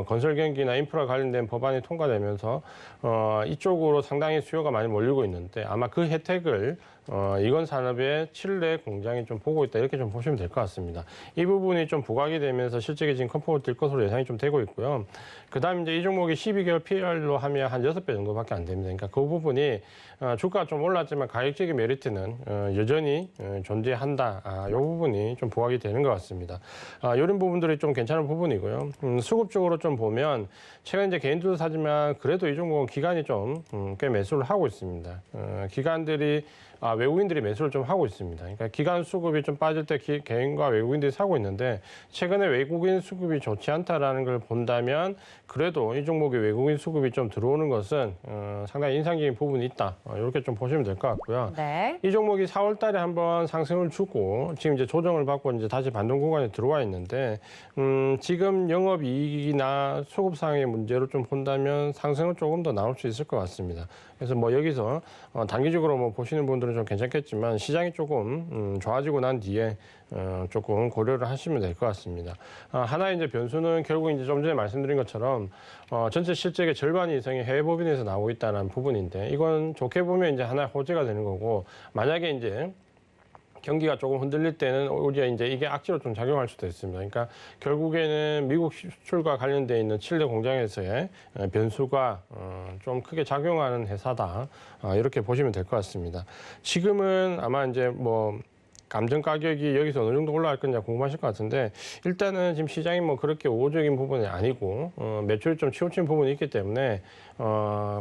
건설 경기나 인프라 관련된 법안이 통과되면서 이쪽으로 상당히 수요가 많이 몰리고 있는데 아마 그 혜택을 이건 산업의 칠레 공장이 좀 보고 있다 이렇게 좀 보시면 될 것 같습니다. 이 부분이 좀 부각이 되면서 실적이 지금 컴포를 뛸 것으로 예상이 좀 되고 있고요. 그다음 이제 이 종목이 12개월 PR로 하면 한 6배 정도밖에 안 됩니다. 그러니까 그 부분이 주가가 좀 올랐지만 가격적인 메리트는 여전히 존재한다. 이 부분이 좀 부각이 되는 것 같습니다. 이런 부분들이 좀 괜찮은 부분이고요. 수급적으로 좀 보면 최근 이제 개인 투자사지만 그래도 이 종목은 기관이 좀 꽤 매수를 하고 있습니다. 기관들이 외국인들이 매수를 좀 하고 있습니다. 그러니까 기관 수급이 좀 빠질 때 개인과 외국인들이 사고 있는데 최근에 외국인 수급이 좋지 않다라는 걸 본다면 그래도 이 종목의 외국인 수급이 좀 들어오는 것은 상당히 인상적인 부분이 있다. 이렇게 좀 보시면 될 것 같고요. 네. 이 종목이 4월 달에 한번 상승을 주고 지금 이제 조정을 받고 이제 다시 반등 구간에 들어와 있는데 지금 영업이익이나 수급상의 문제로 좀 본다면 상승은 조금 더 나올 수 있을 것 같습니다. 그래서 뭐 여기서 단기적으로 뭐 보시는 분들은 좀 괜찮겠지만 시장이 조금 좋아지고 난 뒤에 조금 고려를 하시면 될 것 같습니다. 하나의 이제 변수는 결국 이제 좀 전에 말씀드린 것처럼 전체 실적의 절반 이상이 해외 법인에서 나오고 있다는 부분인데 이건 좋게 보면 이제 하나의 호재가 되는 거고 만약에 이제 경기가 조금 흔들릴 때는 오히려 이제 이게 악재로 좀 작용할 수도 있습니다. 그러니까 결국에는 미국 수출과 관련돼 있는 칠레 공장에서의 변수가 좀 크게 작용하는 회사다. 이렇게 보시면 될 것 같습니다. 지금은 아마 이제 뭐 감정 가격이 여기서 어느 정도 올라갈 거냐 궁금하실 것 같은데 일단은 지금 시장이 뭐 그렇게 우호적인 부분이 아니고 매출이 좀 치우친 부분이 있기 때문에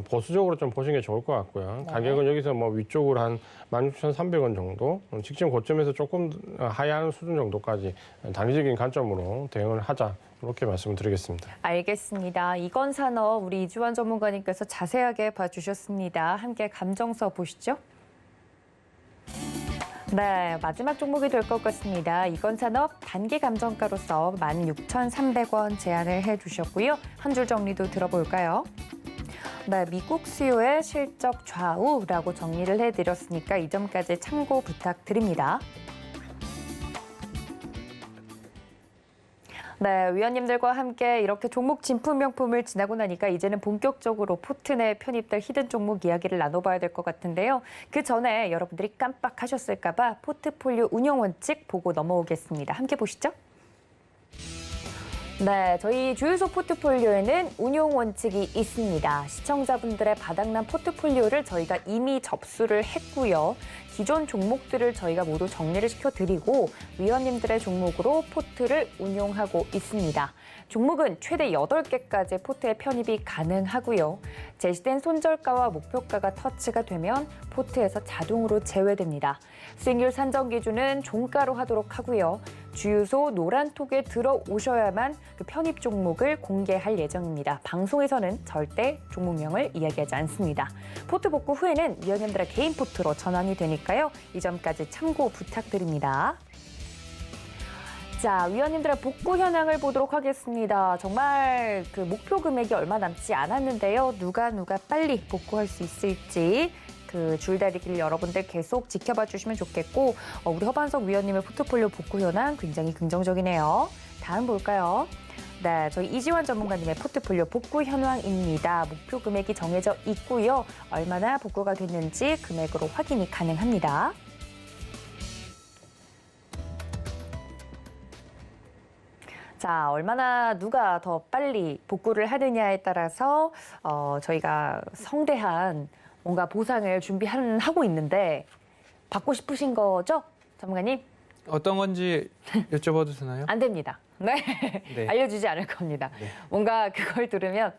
보수적으로 좀 보시는 게 좋을 것 같고요. 가격은 여기서 뭐 위쪽으로 한 16,300원 정도 직전 고점에서 조금 하향 수준 정도까지 단기적인 관점으로 대응을 하자. 이렇게 말씀을 드리겠습니다. 알겠습니다. 이건 산업 우리 이주환 전문가님께서 자세하게 봐주셨습니다. 함께 감정서 보시죠. 네, 마지막 종목이 될 것 같습니다. 이건 산업 단기 감정가로서 16,300원 제안을 해주셨고요. 한 줄 정리도 들어볼까요? 네, 미국 수요의 실적 좌우라고 정리를 해드렸으니까 이 점까지 참고 부탁드립니다. 네, 위원님들과 함께 이렇게 종목 진품 명품을 지나고 나니까 이제는 본격적으로 포트 내 편입될 히든 종목 이야기를 나눠봐야 될 것 같은데요. 그 전에 여러분들이 깜빡하셨을까 봐 포트폴리오 운영 원칙 보고 넘어오겠습니다. 함께 보시죠. 네, 저희 주유소 포트폴리오에는 운용 원칙이 있습니다. 시청자분들의 바닥난 포트폴리오를 저희가 이미 접수를 했고요. 기존 종목들을 저희가 모두 정리를 시켜드리고 위원님들의 종목으로 포트를 운용하고 있습니다. 종목은 최대 8개까지 포트에 편입이 가능하고요. 제시된 손절가와 목표가가 터치가 되면 포트에서 자동으로 제외됩니다. 수익률 산정 기준은 종가로 하도록 하고요. 주유소 노란톡에 들어오셔야만 그 편입 종목을 공개할 예정입니다. 방송에서는 절대 종목명을 이야기하지 않습니다. 포트 복구 후에는 위원님들의 개인 포트로 전환이 되니까요. 이 점까지 참고 부탁드립니다. 자, 위원님들의 복구 현황을 보도록 하겠습니다. 정말 그 목표 금액이 얼마 남지 않았는데요. 누가 빨리 복구할 수 있을지 그 줄다리기를 여러분들 계속 지켜봐 주시면 좋겠고 우리 허반석 위원님의 포트폴리오 복구 현황 굉장히 긍정적이네요. 다음 볼까요? 네, 저희 이지환 전문가님의 포트폴리오 복구 현황입니다. 목표 금액이 정해져 있고요. 얼마나 복구가 됐는지 금액으로 확인이 가능합니다. 자, 얼마나 누가 더 빨리 복구를 하느냐에 따라서 저희가 성대한 뭔가 보상을 준비하고 있는데 받고 싶으신 거죠? 전문가님? 어떤 건지 여쭤봐도 되나요? 안 됩니다. 네. 네. 알려주지 않을 겁니다. 네. 뭔가 그걸 들으면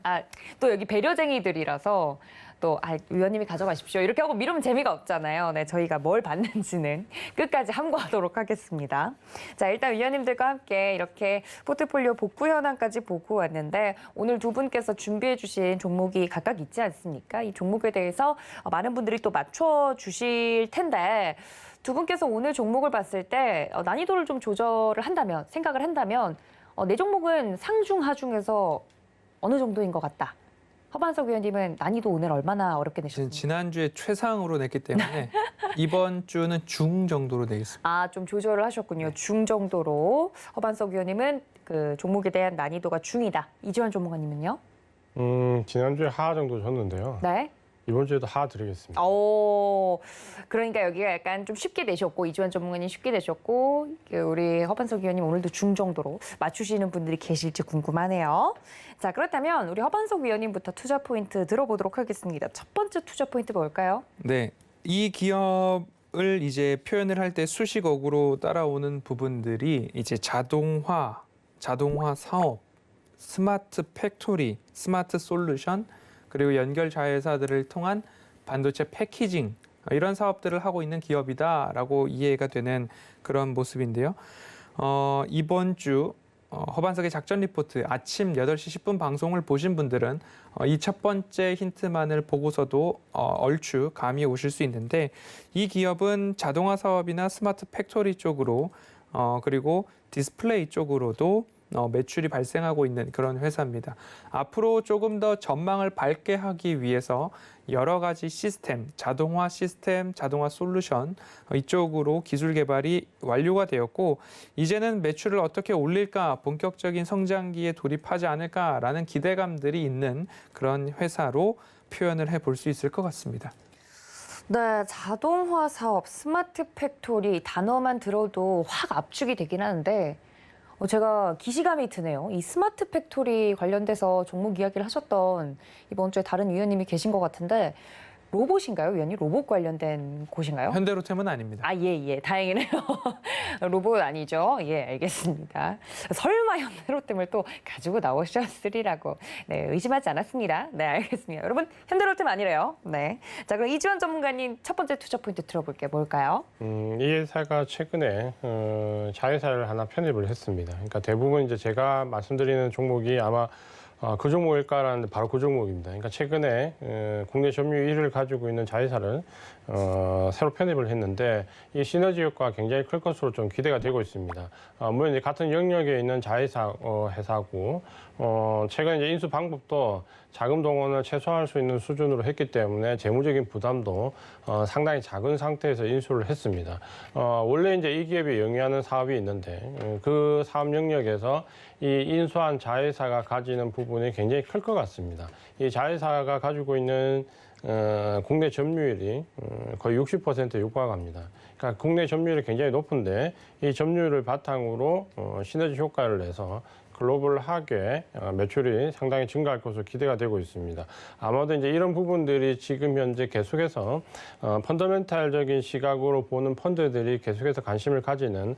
또 여기 배려쟁이들이라서 또 위원님이 가져가십시오. 이렇게 하고 미루면 재미가 없잖아요. 네, 저희가 뭘 받는지는 끝까지 함구하도록 하겠습니다. 자, 일단 위원님들과 함께 이렇게 포트폴리오 복구 현황까지 보고 왔는데 오늘 두 분께서 준비해 주신 종목이 각각 있지 않습니까? 이 종목에 대해서 많은 분들이 또 맞춰 주실 텐데 두 분께서 오늘 종목을 봤을 때 난이도를 좀 조절을 한다면, 생각을 한다면 내 종목은 상중, 하중에서 어느 정도인 것 같다. 허반석 위원님은 난이도 오늘 얼마나 어렵게 내셨습니까? 지난주에 최상으로 냈기 때문에 이번 주는 중 정도로 내겠습니다. 좀 조절을 하셨군요. 중 정도로. 허반석 위원님은 그 종목에 대한 난이도가 중이다. 이지원 전문가님은요? 지난주에 하 정도 줬는데요. 네. 이번 주에도 하 드리겠습니다. 그러니까 여기가 약간 좀 쉽게 내셨고 이주환 전문가님 쉽게 내셨고 우리 허반석 위원님 오늘도 중 정도로 맞추시는 분들이 계실지 궁금하네요. 자, 그렇다면 우리 허반석 위원님부터 투자 포인트 들어보도록 하겠습니다. 첫 번째 투자 포인트 뭘까요? 네, 이 기업을 이제 표현을 할 때 수식어구로 따라오는 부분들이 이제 자동화 사업, 스마트 팩토리, 스마트 솔루션, 그리고 연결 자회사들을 통한 반도체 패키징 이런 사업들을 하고 있는 기업이다라고 이해가 되는 그런 모습인데요. 이번 주 허반석의 작전 리포트 아침 8시 10분 방송을 보신 분들은 이 첫 번째 힌트만을 보고서도 얼추 감이 오실 수 있는데 이 기업은 자동화 사업이나 스마트 팩토리 쪽으로 그리고 디스플레이 쪽으로도 매출이 발생하고 있는 그런 회사입니다. 앞으로 조금 더 전망을 밝게 하기 위해서 여러 가지 시스템, 자동화 솔루션 이쪽으로 기술 개발이 완료가 되었고 이제는 매출을 어떻게 올릴까, 본격적인 성장기에 돌입하지 않을까라는 기대감들이 있는 그런 회사로 표현을 해볼 수 있을 것 같습니다. 네, 자동화 사업, 스마트 팩토리 단어만 들어도 확 압축이 되긴 하는데 제가 기시감이 드네요. 이 스마트 팩토리 관련돼서 종목 이야기를 하셨던 이번 주에 다른 위원님이 계신 것 같은데 로봇인가요, 위원님? 로봇 관련된 곳인가요? 현대로템은 아닙니다. 예. 다행이네요. 로봇 아니죠? 예, 알겠습니다. 설마 현대로템을 또 가지고 나오셨으리라고 네, 의심하지 않았습니다. 네, 알겠습니다. 여러분, 현대로템 아니래요. 네. 자, 그럼 이지원 전문가님 첫 번째 투자 포인트 들어볼게요. 뭘까요? 이 회사가 최근에 자회사를 하나 편입을 했습니다. 그러니까 대부분 이제 제가 말씀드리는 종목이 아마 그 종목일까라는 바로 그 종목입니다. 그러니까 최근에 국내 점유율 1위를 가지고 있는 자회사를 새로 편입을 했는데 이 시너지 효과가 굉장히 클 것으로 좀 기대가 되고 있습니다. 물론 이제 같은 영역에 있는 자회사 회사고 최근 이제 인수 방법도 자금 동원을 최소화할 수 있는 수준으로 했기 때문에 재무적인 부담도 상당히 작은 상태에서 인수를 했습니다. 원래 이제 이 기업이 영위하는 사업이 있는데 그 사업 영역에서 이 인수한 자회사가 가지는 부분이 굉장히 클 것 같습니다. 이 자회사가 가지고 있는 국내 점유율이 거의 60%에 육박합니다. 그러니까 국내 점유율이 굉장히 높은데 이 점유율을 바탕으로 시너지 효과를 내서 글로벌하게 매출이 상당히 증가할 것으로 기대가 되고 있습니다. 아마도 이제 이런 부분들이 지금 현재 계속해서 펀더멘탈적인 시각으로 보는 펀드들이 계속해서 관심을 가지는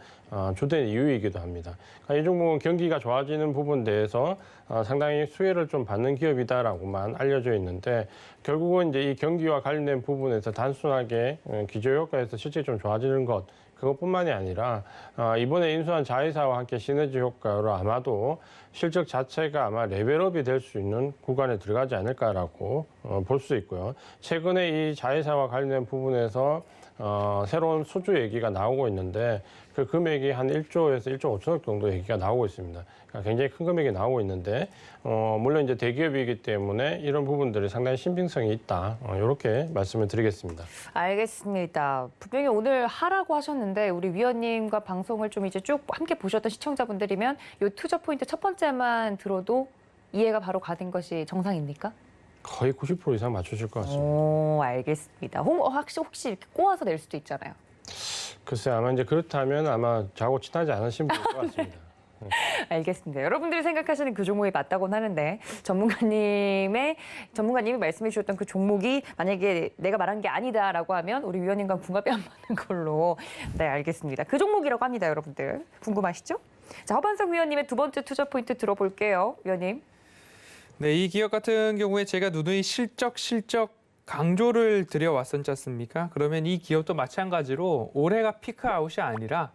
주된 이유이기도 합니다. 그러니까 이 종목은 경기가 좋아지는 부분 내에서 상당히 수혜를 좀 받는 기업이다라고만 알려져 있는데 결국은 이제 이 경기와 관련된 부분에서 단순하게 기저효과에서 실제 좀 좋아지는 것 그것뿐만이 아니라 이번에 인수한 자회사와 함께 시너지 효과로 아마도 실적 자체가 아마 레벨업이 될 수 있는 구간에 들어가지 않을까라고 볼 수 있고요. 최근에 이 자회사와 관련된 부분에서 새로운 수주 얘기가 나오고 있는데 그 금액이 한 1조에서 1조 5천억 정도 얘기가 나오고 있습니다. 그러니까 굉장히 큰 금액이 나오고 있는데 물론 이제 대기업이기 때문에 이런 부분들이 상당히 신빙성이 있다. 이렇게 말씀을 드리겠습니다. 알겠습니다. 분명히 오늘 하라고 하셨는데 우리 위원님과 방송을 좀 이제 쭉 함께 보셨던 시청자분들이면 이 투자 포인트 첫 번째만 들어도 이해가 바로 가는 것이 정상입니까? 거의 90% 이상 맞추실 것 같습니다. 알겠습니다. 혹시 이렇게 꼬아서 낼 수도 있잖아요. 글쎄 아마 이제 그렇다면 아마 저하고 친하지 않으신 분일 것 같습니다. 알겠습니다. 여러분들이 생각하시는 그 종목이 맞다고는 하는데 전문가님이 말씀해 주셨던 그 종목이 만약에 내가 말한 게 아니다라고 하면 우리 위원님과 궁합이 안 맞는 걸로. 네, 알겠습니다. 그 종목이라고 합니다, 여러분들. 궁금하시죠? 자, 허반석 위원님의 두 번째 투자 포인트 들어볼게요, 위원님. 네, 이 기업 같은 경우에 제가 누누이 실적 강조를 드려왔었지 않습니까? 그러면 이 기업도 마찬가지로 올해가 피크아웃이 아니라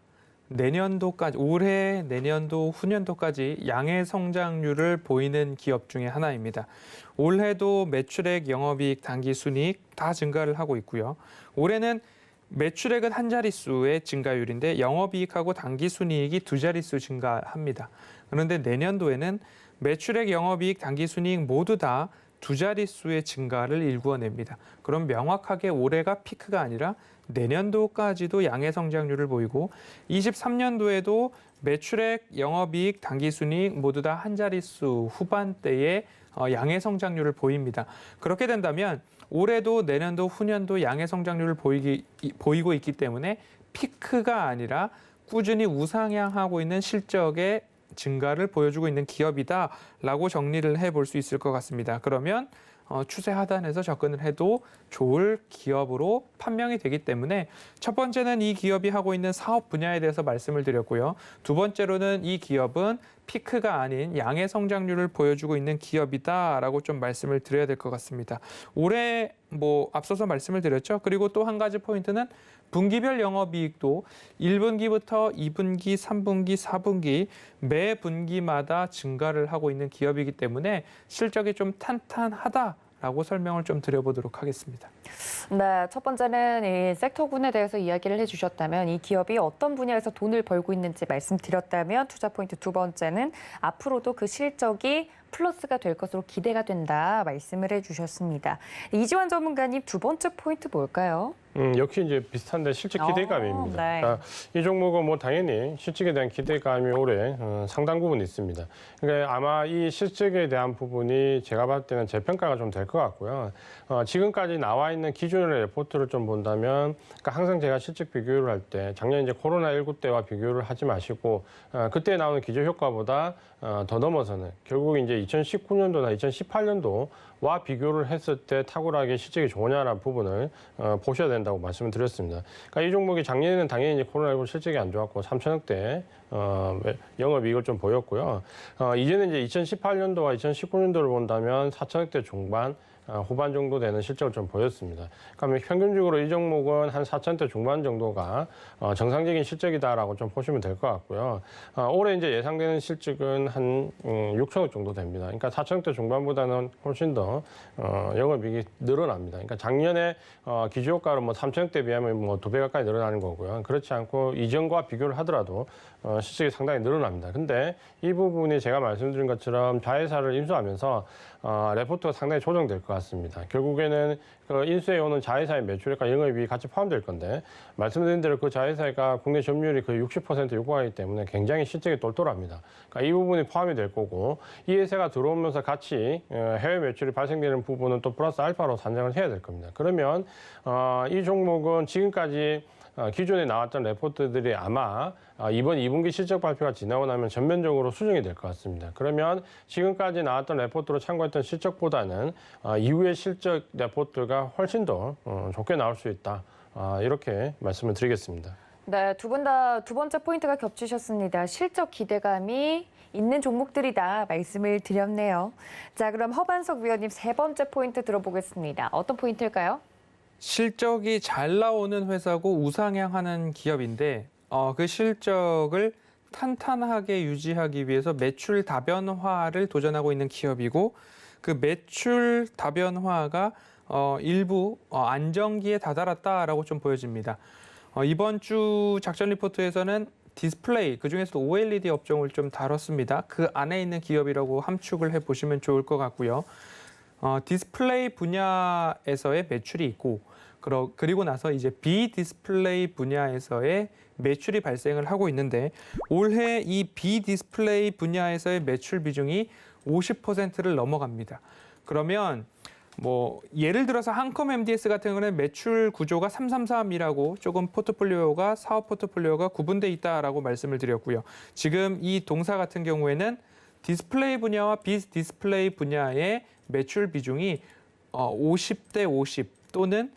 내년도까지, 올해, 내년도, 후년도까지 양의 성장률을 보이는 기업 중에 하나입니다. 올해도 매출액, 영업이익, 당기순이익 다 증가를 하고 있고요. 올해는 매출액은 한 자릿수의 증가율인데 영업이익하고 당기순이익이 두 자릿수 증가합니다. 그런데 내년도에는 매출액, 영업이익, 당기순이익 모두 다 두 자릿수의 증가를 일구어냅니다. 그럼 명확하게 올해가 피크가 아니라 내년도까지도 양의 성장률을 보이고 23년도에도 매출액, 영업이익, 당기순이익 모두 다 한 자릿수 후반대의 양의 성장률을 보입니다. 그렇게 된다면 올해도 내년도, 후년도 양의 성장률을 보이고 있기 때문에 피크가 아니라 꾸준히 우상향하고 있는 실적의 증가를 보여주고 있는 기업이다라고 정리를 해볼 수 있을 것 같습니다. 그러면 추세 하단에서 접근을 해도 좋을 기업으로 판명이 되기 때문에 첫 번째는 이 기업이 하고 있는 사업 분야에 대해서 말씀을 드렸고요. 두 번째로는 이 기업은 피크가 아닌 양의 성장률을 보여주고 있는 기업이다라고 좀 말씀을 드려야 될 것 같습니다. 올해 앞서서 말씀을 드렸죠. 그리고 또 한 가지 포인트는 분기별 영업이익도 1분기부터 2분기, 3분기, 4분기 매 분기마다 증가를 하고 있는 기업이기 때문에 실적이 좀 탄탄하다라고 설명을 좀 드려보도록 하겠습니다. 네, 첫 번째는 이 섹터군에 대해서 이야기를 해주셨다면 이 기업이 어떤 분야에서 돈을 벌고 있는지 말씀드렸다면 투자 포인트 두 번째는 앞으로도 그 실적이 플러스가 될 것으로 기대가 된다 말씀을 해주셨습니다. 이지환 전문가님 두 번째 포인트 뭘까요? 역시 이제 비슷한데 실적 기대감입니다. 네. 그러니까 이 종목은 당연히 실적에 대한 기대감이 올해 상당 부분 있습니다. 그러니까 아마 이 실적에 대한 부분이 제가 봤을 때는 재평가가 좀 될 것 같고요. 지금까지 나와 있는 기존의 레포트를 좀 본다면, 그러니까 항상 제가 실적 비교를 할 때 작년 이제 코로나19 때와 비교를 하지 마시고 그때 나오는 기저 효과보다 더 넘어서는 결국 이제 2019년도나 2018년도와 비교를 했을 때 탁월하게 실적이 좋으냐라는 부분을 보셔야 된다고 말씀을 드렸습니다. 그러니까 이 종목이 작년에는 당연히 이제 코로나19 실적이 안 좋았고 3천억대 영업이익을 좀 보였고요. 이제는 이제 2018년도와 2019년도를 본다면 4천억대 중반, 후반 정도 되는 실적을 좀 보였습니다. 그러니까 평균적으로 이 종목은 한 4천대 중반 정도가 정상적인 실적이다라고 좀 보시면 될 것 같고요. 올해 이제 예상되는 실적은 한 6천억 정도 됩니다. 그러니까 4천억대 중반보다는 훨씬 더 영업이익이 늘어납니다. 그러니까 작년에 기준효과로 3천억대 비하면 2배 가까이 늘어나는 거고요. 그렇지 않고 이전과 비교를 하더라도 실적이 상당히 늘어납니다. 근데 이 부분이 제가 말씀드린 것처럼 자회사를 인수하면서 레포트가 상당히 조정될 것 같습니다. 결국에는 그 인수해 오는 자회사의 매출액과 영업이익이 같이 포함될 건데 말씀드린 대로 그 자회사가 국내 점유율이 거의 60% 육박하기 때문에 굉장히 실적이 똘똘합니다. 그러니까 이 부분이 포함이 될 거고 이 회사가 들어오면서 같이 해외 매출이 발생되는 부분은 또 플러스 알파로 산정을 해야 될 겁니다. 그러면 이 종목은 지금까지 기존에 나왔던 레포트들이 아마 이번 2분기 실적 발표가 지나고 나면 전면적으로 수정이 될 것 같습니다. 그러면 지금까지 나왔던 레포트로 참고했던 실적보다는 이후의 실적 레포트가 훨씬 더 좋게 나올 수 있다. 이렇게 말씀을 드리겠습니다. 네, 두 분 다 두 번째 포인트가 겹치셨습니다. 실적 기대감이 있는 종목들이다 말씀을 드렸네요. 자, 그럼 허반석 위원님 세 번째 포인트 들어보겠습니다. 어떤 포인트일까요? 실적이 잘 나오는 회사고 우상향하는 기업인데 그 실적을 탄탄하게 유지하기 위해서 매출 다변화를 도전하고 있는 기업이고 그 매출 다변화가 일부 안정기에 다다랐다라고 좀 보여집니다. 이번 주 작전 리포트에서는 디스플레이, 그중에서도 OLED 업종을 좀 다뤘습니다. 그 안에 있는 기업이라고 함축을 해보시면 좋을 것 같고요. 디스플레이 분야에서의 매출이 있고 그리고 나서 이제 비디스플레이 분야에서의 매출이 발생을 하고 있는데 올해 이 비디스플레이 분야에서의 매출 비중이 50%를 넘어갑니다. 그러면 뭐 예를 들어서 한컴 MDS 같은 경우는 매출 구조가 333이라고 조금 포트폴리오가 사업 포트폴리오가 구분돼 있다라고 말씀을 드렸고요. 지금 이 동사 같은 경우에는 디스플레이 분야와 비디스플레이 분야의 매출 비중이 50대 50 또는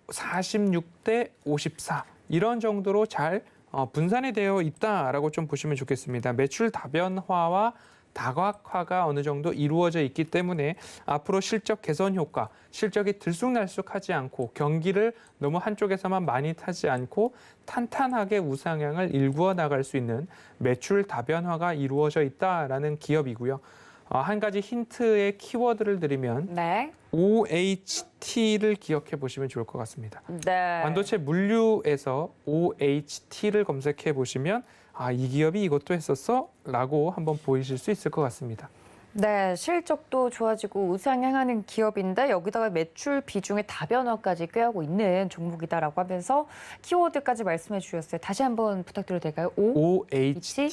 46대 54 이런 정도로 잘 분산이 되어 있다라고 좀 보시면 좋겠습니다. 매출 다변화와 다각화가 어느 정도 이루어져 있기 때문에 앞으로 실적 개선 효과, 실적이 들쑥날쑥하지 않고 경기를 너무 한쪽에서만 많이 타지 않고 탄탄하게 우상향을 일구어 나갈 수 있는 매출 다변화가 이루어져 있다라는 기업이고요. 한 가지 힌트의 키워드를 드리면 네. OHT를 기억해 보시면 좋을 것 같습니다. 네. 반도체 물류에서 OHT를 검색해 보시면 이 기업이 이것도 했었어? 라고 한번 보이실 수 있을 것 같습니다. 네, 실적도 좋아지고 우상향하는 기업인데 여기다가 매출 비중의 다변화까지 꾀하고 있는 종목이다라고 하면서 키워드까지 말씀해 주셨어요. 다시 한번 부탁드려도 될까요? OHT.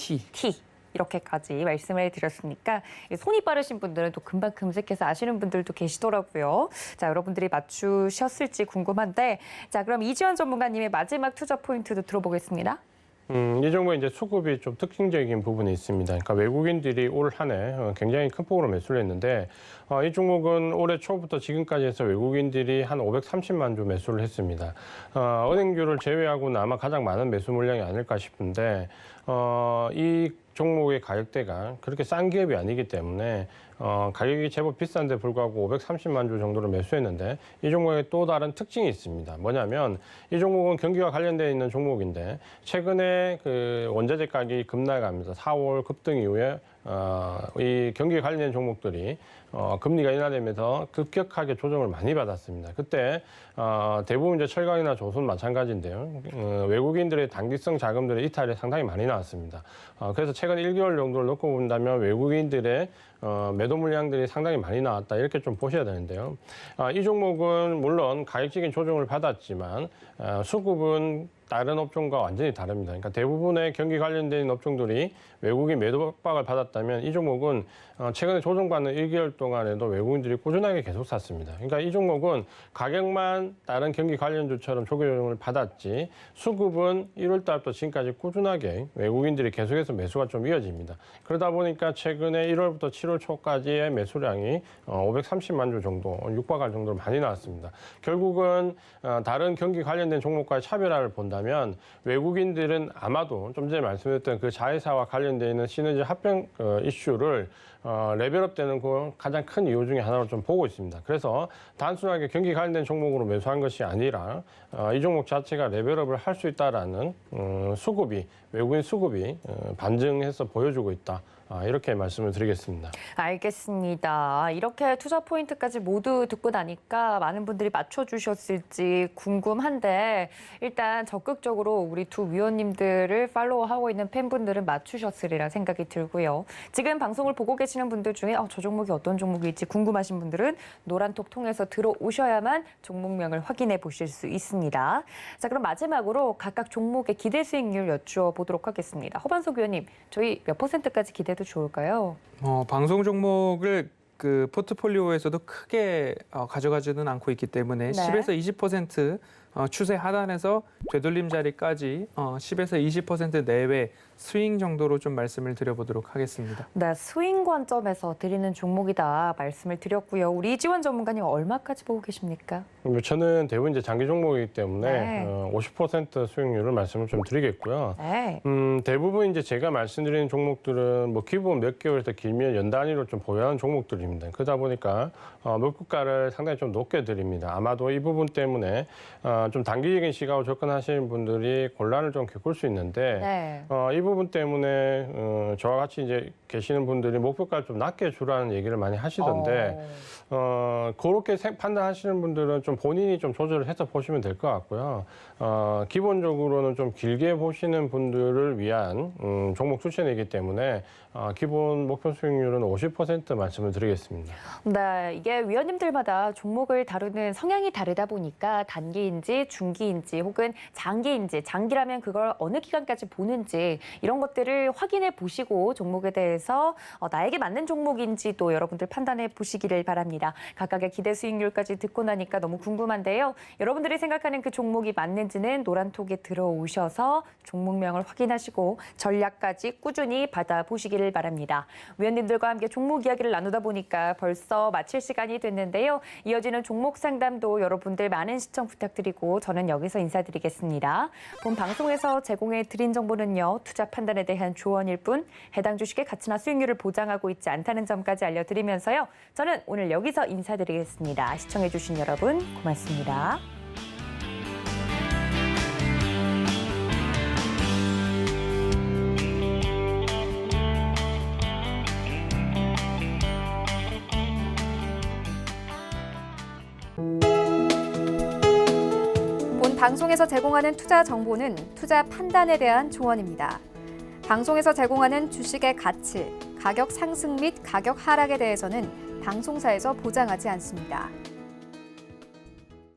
이렇게까지 말씀을 드렸으니까 손이 빠르신 분들은 또 금방 검색해서 아시는 분들도 계시더라고요. 자, 여러분들이 맞추셨을지 궁금한데, 자, 그럼 이지원 전문가님의 마지막 투자 포인트도 들어보겠습니다. 이 종목은 이제 수급이 좀 특징적인 부분이 있습니다. 그러니까 외국인들이 올 한 해 굉장히 큰 폭으로 매수를 했는데 이 종목은 올해 초부터 지금까지 해서 외국인들이 한 530만 주 매수를 했습니다. 은행주를 제외하고는 아마 가장 많은 매수 물량이 아닐까 싶은데 이 종목의 가격대가 그렇게 싼 기업이 아니기 때문에 가격이 제법 비싼데 불구하고 530만 주 정도를 매수했는데 이 종목에 또 다른 특징이 있습니다. 뭐냐면 이 종목은 경기와 관련되어 있는 종목인데 최근에 그 원자재 가격이 급락하면서 4월 급등 이후에 이 경기에 관련된 종목들이 금리가 인하되면서 급격하게 조정을 많이 받았습니다. 그때 대부분 이제 철강이나 조선 마찬가지인데요. 외국인들의 단기성 자금들의 이탈이 상당히 많이 나왔습니다. 그래서 최근 1개월 정도를 놓고 본다면 외국인들의 매도 물량들이 상당히 많이 나왔다 이렇게 좀 보셔야 되는데요. 이 종목은 물론 가격적인 조정을 받았지만 수급은 다른 업종과 완전히 다릅니다. 그러니까 대부분의 경기 관련된 업종들이 외국인 매도 압박을 받았다면 이 종목은 최근에 조정받는 1개월 동안에도 외국인들이 꾸준하게 계속 샀습니다. 그러니까 이 종목은 가격만 다른 경기 관련주처럼 조기 조정을 받았지 수급은 1월 달부터 지금까지 꾸준하게 외국인들이 계속해서 매수가 좀 이어집니다. 그러다 보니까 최근에 1월부터 7월 초까지의 매수량이 530만 주 정도, 육박할 정도로 많이 나왔습니다. 결국은 다른 경기 관련된 종목과의 차별화를 본다면 외국인들은 아마도 좀 전에 말씀드렸던 그 자회사와 관련되어 있는 시너지 합병 이슈를 레벨업되는 그 가장 큰 이유 중에 하나로 좀 보고 있습니다. 그래서 단순하게 경기 관련된 종목으로 매수한 것이 아니라 이 종목 자체가 레벨업을 할 수 있다라는 수급이 외국인 수급이 반증해서 보여주고 있다. 이렇게 말씀을 드리겠습니다. 알겠습니다. 이렇게 투자 포인트까지 모두 듣고 나니까 많은 분들이 맞춰주셨을지 궁금한데 일단 적극적으로 우리 두 위원님들을 팔로우하고 있는 팬분들은 맞추셨으리라 생각이 들고요. 지금 방송을 보고 계시는 분들 중에 저 종목이 어떤 종목일지 궁금하신 분들은 노란톡 통해서 들어오셔야만 종목명을 확인해 보실 수 있습니다. 자, 그럼 마지막으로 각각 종목의 기대 수익률 여쭈어보도록 하겠습니다. 허반석 위원님, 저희 몇 %까지 기대도 좋을까요? 방송 종목을 그 포트폴리오에서도 크게 가져가지는 않고 있기 때문에 10에서 20% 추세 하단에서 되돌림 자리까지 10에서 20% 내외 스윙 정도로 좀 말씀을 드려보도록 하겠습니다. 네, 스윙 관점에서 드리는 종목이다 말씀을 드렸고요. 우리 이지원 전문가님 얼마까지 보고 계십니까? 저는 대부분 이제 장기 종목이기 때문에 50% 수익률을 말씀을 좀 드리겠고요. 네. 대부분 이제 제가 말씀드리는 종목들은 뭐 기본 몇 개월에서 길면 연 단위로 좀 보유하는 종목들입니다. 그러다 보니까 목표가를 상당히 좀 높게 드립니다. 아마도 이 부분 때문에 좀 단기적인 시각으로 접근하시는 분들이 곤란을 좀 겪을 수 있는데 이 부분 때문에 저와 같이 이제 계시는 분들이 목표가를 좀 낮게 주라는 얘기를 많이 하시던데 그렇게 판단하시는 분들은 좀 본인이 좀 조절을 해서 보시면 될 것 같고요. 기본적으로는 좀 길게 보시는 분들을 위한 종목 추천이기 때문에 기본 목표 수익률은 50% 말씀을 드리겠습니다. 네, 이게 위원님들마다 종목을 다루는 성향이 다르다 보니까 단기인지 단기인지 중기인지 혹은 장기인지, 장기라면 그걸 어느 기간까지 보는지 이런 것들을 확인해 보시고 종목에 대해서 나에게 맞는 종목인지도 여러분들 판단해 보시기를 바랍니다. 각각의 기대 수익률까지 듣고 나니까 너무 궁금한데요. 여러분들이 생각하는 그 종목이 맞는지는 노란톡에 들어오셔서 종목명을 확인하시고 전략까지 꾸준히 받아보시기를 바랍니다. 위원님들과 함께 종목 이야기를 나누다 보니까 벌써 마칠 시간이 됐는데요. 이어지는 종목 상담도 여러분들 많은 시청 부탁드리고 저는 여기서 인사드리겠습니다. 본 방송에서 제공해 드린 정보는요. 투자 판단에 대한 조언일 뿐 해당 주식의 가치나 수익률을 보장하고 있지 않다는 점까지 알려드리면서요. 저는 오늘 여기서 인사드리겠습니다. 시청해주신 여러분 고맙습니다. 본 방송에서 제공하는 투자 정보는 투자 판단에 대한 조언입니다. 방송에서 제공하는 주식의 가치, 가격 상승 및 가격 하락에 대해서는 방송사에서 보장하지 않습니다.